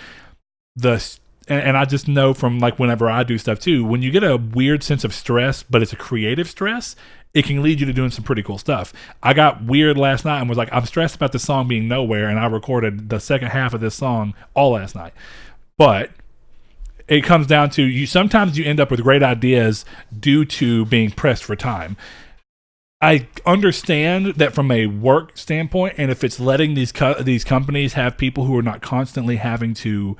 and I just know from, like, whenever I do stuff too, when you get a weird sense of stress, but it's a creative stress, it can lead you to doing some pretty cool stuff. I got weird last night and was like, I'm stressed about this song being nowhere, and I recorded the second half of this song all last night. But it comes down to, sometimes you end up with great ideas due to being pressed for time. I understand that from a work standpoint, and if it's letting these companies have people who are not constantly having to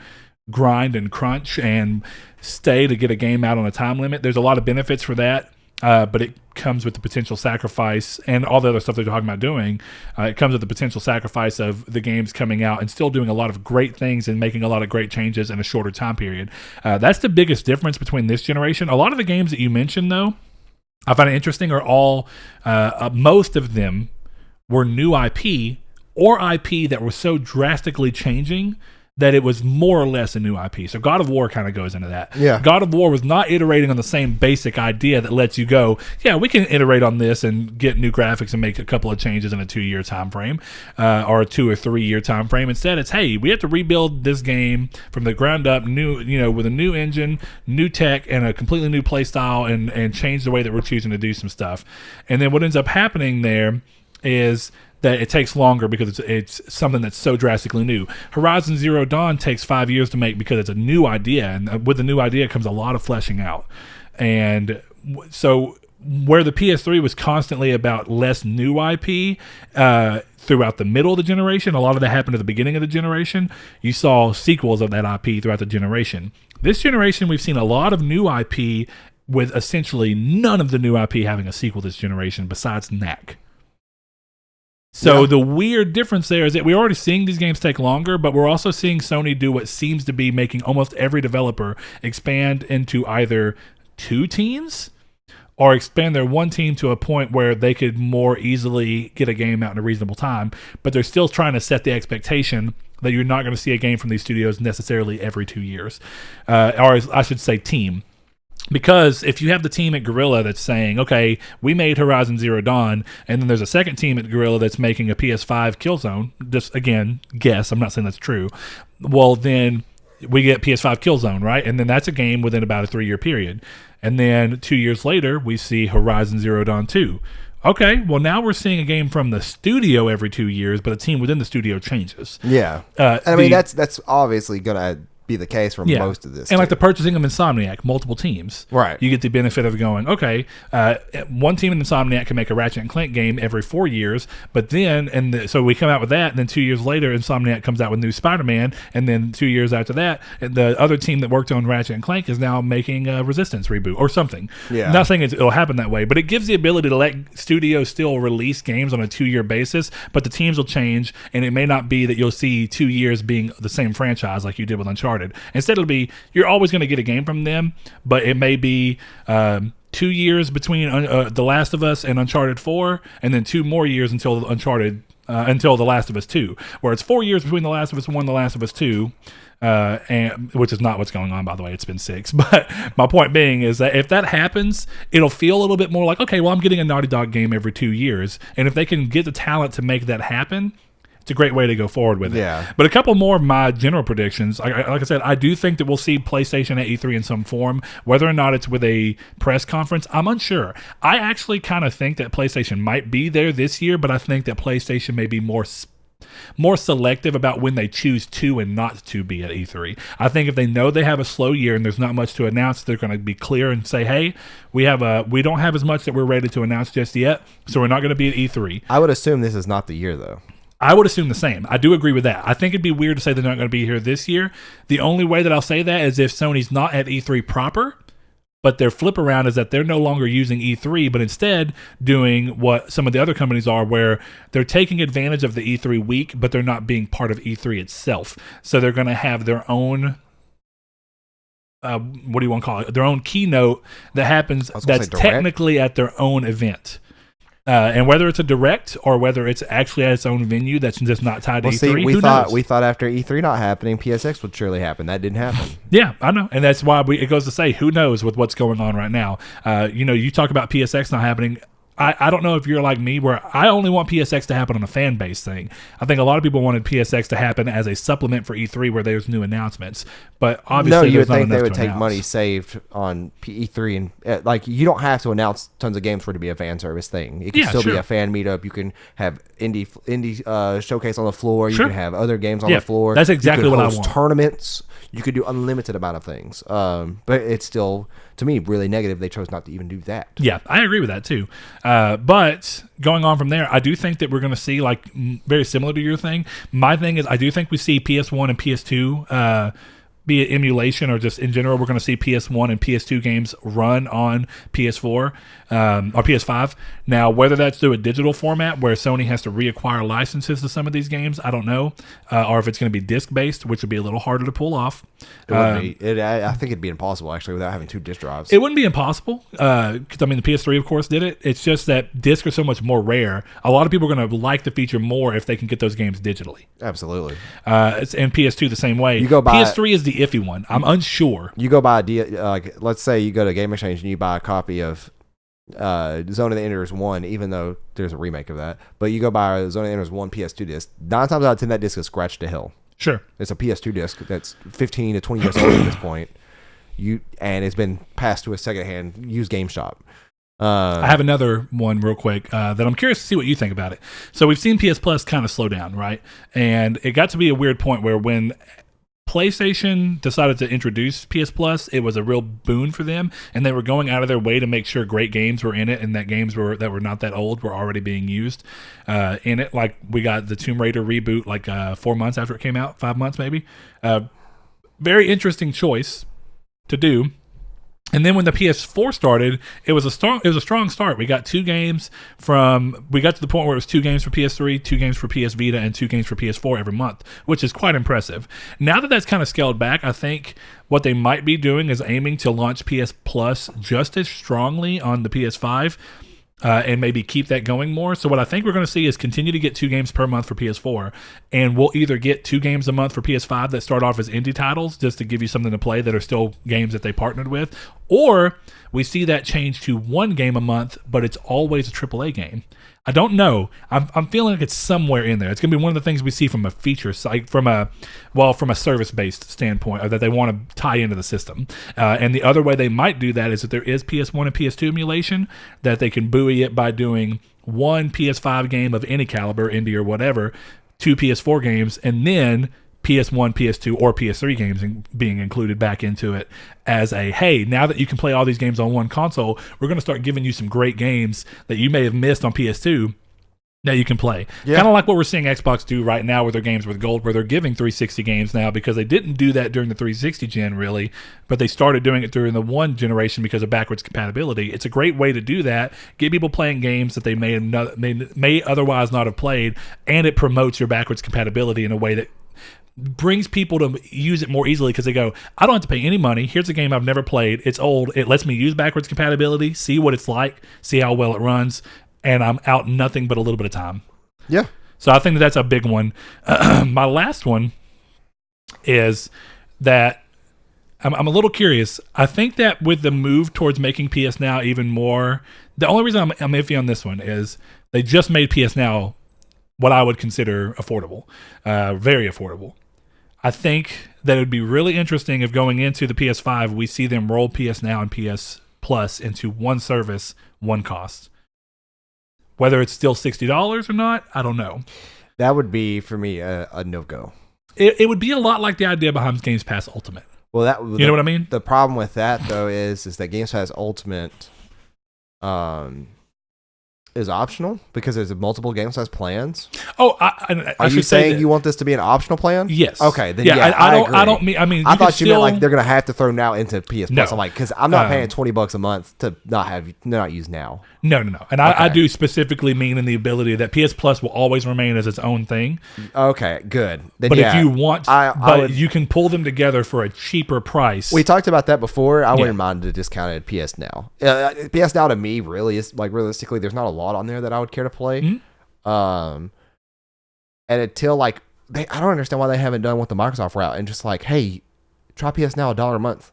grind and crunch and stay to get a game out on a time limit, there's a lot of benefits for that, but it comes with the potential sacrifice, and all the other stuff they're talking about doing, it comes with the potential sacrifice of the games coming out and still doing a lot of great things and making a lot of great changes in a shorter time period. That's the biggest difference between this generation. A lot of the games that you mentioned, though, I find it interesting, are all, most of them were new IP, or IP that were so drastically changing that it was more or less a new IP. So God of War kind of goes into that. Yeah. God of War was not iterating on the same basic idea that lets you go, yeah, we can iterate on this and get new graphics and make a couple of changes in a 2-year time frame, or a 2 or 3 year time frame. Instead, it's, hey, we have to rebuild this game from the ground up, new, with a new engine, new tech, and a completely new play style, and change the way that we're choosing to do some stuff. And then what ends up happening there is that it takes longer because it's something that's so drastically new. Horizon Zero Dawn takes 5 years to make because it's a new idea, and with the new idea comes a lot of fleshing out. And so where the PS3 was constantly about less new IP throughout the middle of the generation, a lot of that happened at the beginning of the generation. You saw sequels of that IP throughout the generation. This generation, we've seen a lot of new IP with essentially none of the new IP having a sequel this generation besides Knack. So the weird difference there is that we're already seeing these games take longer, but we're also seeing Sony do what seems to be making almost every developer expand into either 2 teams or expand their 1 team to a point where they could more easily get a game out in a reasonable time, but they're still trying to set the expectation that you're not going to see a game from these studios necessarily every 2 years. Or I should say team. Because if you have the team at Guerrilla that's saying, okay, we made Horizon Zero Dawn, and then there's a second team at Guerrilla that's making a PS5 Killzone, just, again, guess, I'm not saying that's true, well, then we get PS5 Killzone, right? And then that's a game within about a 3-year period. And then 2 years later, we see Horizon Zero Dawn 2. Okay, well, now we're seeing a game from the studio every 2 years, but a team within the studio changes. Yeah. I mean, that's obviously going to be the case for most of this. And like the purchasing of Insomniac, multiple teams. Right. You get the benefit of going, okay, one team in Insomniac can make a Ratchet and Clank game every 4 years, but then, so we come out with that, and then 2 years later, Insomniac comes out with new Spider-Man, and then 2 years after that, the other team that worked on Ratchet and Clank is now making a Resistance reboot or something. Yeah. Not saying it'll happen that way, but it gives the ability to let studios still release games on a 2-year basis, but the teams will change, and it may not be that you'll see 2 years being the same franchise like you did with Uncharted. Instead, it'll be, you're always going to get a game from them, but it may be 2 years between The Last of Us and Uncharted 4, and then 2 more years until Uncharted until The Last of Us 2, where it's 4 years between The Last of Us 1 and The Last of Us 2. And which is not what's going on, by the way. It's been 6. But my point being is that if that happens, it'll feel a little bit more like, okay, well, I'm getting a Naughty Dog game every 2 years. And if they can get the talent to make that happen, it's a great way to go forward with it. Yeah. But a couple more of my general predictions. Like I said, I do think that we'll see PlayStation at E3 in some form. Whether or not it's with a press conference, I'm unsure. I actually kind of think that PlayStation might be there this year, but I think that PlayStation may be more selective about when they choose to and not to be at E3. I think if they know they have a slow year and there's not much to announce, they're going to be clear and say, hey, we don't have as much that we're ready to announce just yet, so we're not going to be at E3. I would assume this is not the year, though. I would assume the same. I do agree with that. I think it'd be weird to say they're not going to be here this year. The only way that I'll say that is if Sony's not at E3 proper, but their flip around is that they're no longer using E3, but instead doing what some of the other companies are, where they're taking advantage of the E3 week, but they're not being part of E3 itself. So they're going to have their own, what do you want to call it? Their own keynote that happens that's technically at their own event. And whether it's a direct or whether it's actually at its own venue that's just not tied to E3, see, who knows? We thought after E3 not happening, PSX would surely happen. That didn't happen. Yeah, I know. And that's why it goes to say, who knows with what's going on right now. You talk about PSX not happening. I don't know if you're like me, where I only want PSX to happen on a fan base thing. I think a lot of people wanted PSX to happen as a supplement for E3 where there's new announcements. But obviously, you would think they would take money saved on E3 and you don't have to announce tons of games for it to be a fan service thing. It can still be a fan meetup. You can have indie showcase on the floor. You can have other games on the floor. That's exactly what I want. Tournaments. You could do unlimited amount of things. But it's still, to me, really negative. They chose not to even do that. Yeah, I agree with that too. But going on from there, I do think that we're going to see, like, very similar to your thing. My thing is, I do think we see PS1 and PS2 be it emulation or just in general, we're going to see PS1 and PS2 games run on PS4 or PS5. Now, whether that's through a digital format where Sony has to reacquire licenses to some of these games, I don't know. Or if it's going to be disc-based, which would be a little harder to pull off. It would be. I think it'd be impossible, actually, without having 2 disc drives. It wouldn't be impossible, because, the PS3, of course, did it. It's just that discs are so much more rare. A lot of people are going to like the feature more if they can get those games digitally. Absolutely. And PS2 the same way. PS3 is the iffy one. I'm unsure. You go buy let's say you go to Game Exchange and you buy a copy of Zone of the Enders 1, even though there's a remake of that. But you go buy Zone of the Enders 1 PS2 disc. 9 times out of 10, that disc is scratched to hell. Sure. It's a PS2 disc that's 15 to 20 years old at this point. And it's been passed to a secondhand used game shop. I have another one real quick that I'm curious to see what you think about it. So we've seen PS Plus kind of slow down, right? And it got to be a weird point where when PlayStation decided to introduce PS Plus, it was a real boon for them, and they were going out of their way to make sure great games were in it, and that games that were not that old were already being used in it. Like, we got the Tomb Raider reboot 4 months after it came out, 5 months maybe. Very interesting choice to do. And then when the PS4 started, it was a strong start. We got 2 games we got to the point where it was 2 games for PS3, 2 games for PS Vita, and 2 games for PS4 every month, which is quite impressive. Now that that's kind of scaled back, I think what they might be doing is aiming to launch PS Plus just as strongly on the PS5. And maybe keep that going more. So what I think we're going to see is continue to get 2 games per month for PS4, and we'll either get 2 games a month for PS5 that start off as indie titles just to give you something to play that are still games that they partnered with, or we see that change to 1 game a month, but it's always a AAA game. I don't know. I'm feeling like it's somewhere in there. It's going to be one of the things we see from a feature site, from a service-based standpoint, or that they want to tie into the system. And the other way they might do that is if there is PS1 and PS2 emulation, that they can buoy it by doing 1 PS5 game of any caliber, indie or whatever, 2 PS4 games, and then PS1, PS2, or PS3 games being included back into it as a, hey, now that you can play all these games on one console, we're going to start giving you some great games that you may have missed on PS2 that you can play. Yeah. Kind of like what we're seeing Xbox do right now with their games with Gold, where they're giving 360 games now because they didn't do that during the 360 gen, really, but they started doing it during the 1 generation because of backwards compatibility. It's a great way to do that, get people playing games that they may otherwise not have played, and it promotes your backwards compatibility in a way that brings people to use it more easily, because they go, I don't have to pay any money. Here's a game I've never played. It's old. It lets me use backwards compatibility, see what it's like, see how well it runs, and I'm out nothing but a little bit of time. Yeah. So I think that that's a big one. My last one is that I'm a little curious. I think that with the move towards making PS Now even more, the only reason I'm iffy on this one is they just made PS Now what I would consider affordable, very affordable. I think that it would be really interesting if going into the PS5, we see them roll PS Now and PS Plus into one service, one cost. Whether it's still $60 or not, I don't know. That would be, for me, a no-go. It would be a lot like the idea behind Games Pass Ultimate. Well, you know what I mean? The problem with that, though, is that Games Pass Ultimate is optional because there's multiple Games Pass plans. Oh, are you saying you want this to be an optional plan? Yes. Okay, then I agree. I don't mean. I mean, I thought you meant like they're gonna have to throw Now into PS Plus. No. I'm like, because I'm not paying $20 a month to not use Now. No. And I do specifically mean in the ability that PS Plus will always remain as its own thing. Okay, good. Then, but if you want, I would, you can pull them together for a cheaper price. We talked about that before. I wouldn't mind the discounted PS Now. PS Now to me really is like realistically, there's not a lot on there that I would care to play. Mm-hmm. And until like I don't understand why they haven't done with the Microsoft route and just like, hey, try PS Now $1 a month.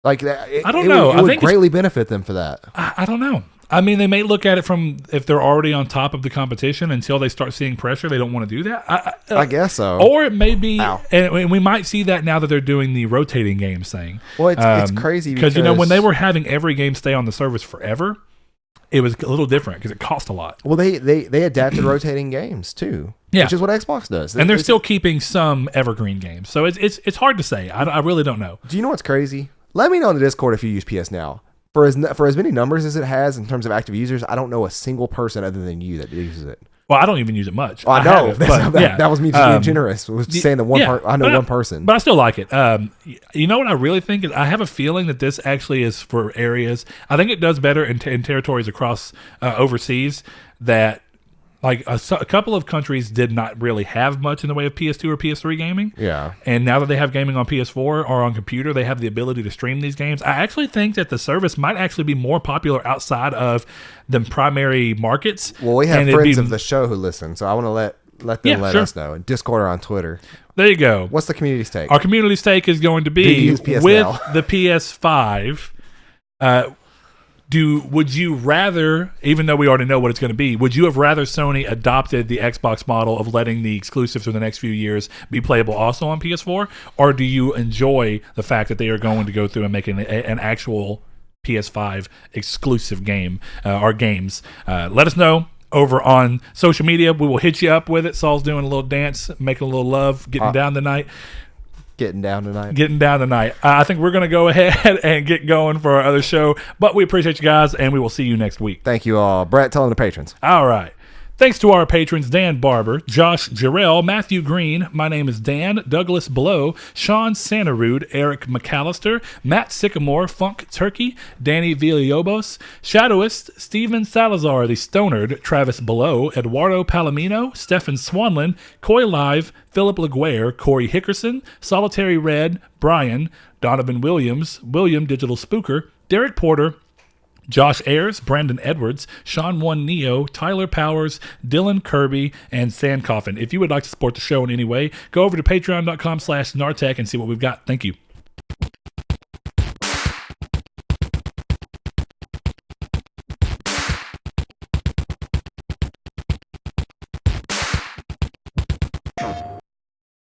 Like I don't know. It would greatly benefit them for that. I don't know. I mean, they may look at it from if they're already on top of the competition until they start seeing pressure. They don't want to do that. I guess so. Or it may be, and we might see that now that they're doing the rotating games thing. Well, it's crazy because when they were having every game stay on the service forever, it was a little different because it cost a lot. Well, they adapted rotating games too, which is what Xbox does, and they're still keeping some evergreen games. So it's hard to say. I really don't know. Do you know what's crazy? Let me know in the Discord if you use PS Now. For as many numbers as it has in terms of active users, I don't know a single person other than you that uses it. Well, I don't even use it much. Well, I know. That was me just being generous. Was saying that I know one person. But I still like it. You know what I really think is I have a feeling that this actually is for areas. I think it does better in territories across overseas that like a couple of countries did not really have much in the way of PS2 or PS3 gaming. Yeah. And now that they have gaming on PS4 or on computer, they have the ability to stream these games. I actually think that the service might actually be more popular outside of the primary markets. Well, we have friends of the show who listen, so I want to let them let us know in Discord or on Twitter. There you go. What's the community stake? Our community stake is going to be with the PS5. Would you rather, even though we already know what it's going to be, would you have rather Sony adopted the Xbox model of letting the exclusives for the next few years be playable also on PS4? Or do you enjoy the fact that they are going to go through and make an actual PS5 exclusive game or games? Let us know over on social media. We will hit you up with it. Saul's doing a little dance, making a little love, getting down tonight. Getting down tonight. I think we're going to go ahead and get going for our other show. But we appreciate you guys, and we will see you next week. Thank you all. Brett, tell them the patrons. All right. Thanks to our patrons, Dan Barber, Josh Jarrell, Matthew Green, my name is Dan, Douglas Blow, Sean Santarud, Eric McAllister, Matt Sycamore, Funk Turkey, Danny Villalobos, Shadowist, Steven Salazar, the Stonard, Travis Blow, Eduardo Palomino, Stefan Swanlin, Coy Live, Philip Laguerre, Corey Hickerson, Solitary Red, Brian, Donovan Williams, William Digital Spooker, Derek Porter, Josh Ayers, Brandon Edwards, Sean One Neo, Tyler Powers, Dylan Kirby, and Sand Coffin. If you would like to support the show in any way, go over to patreon.com/Nartech and see what we've got. Thank you.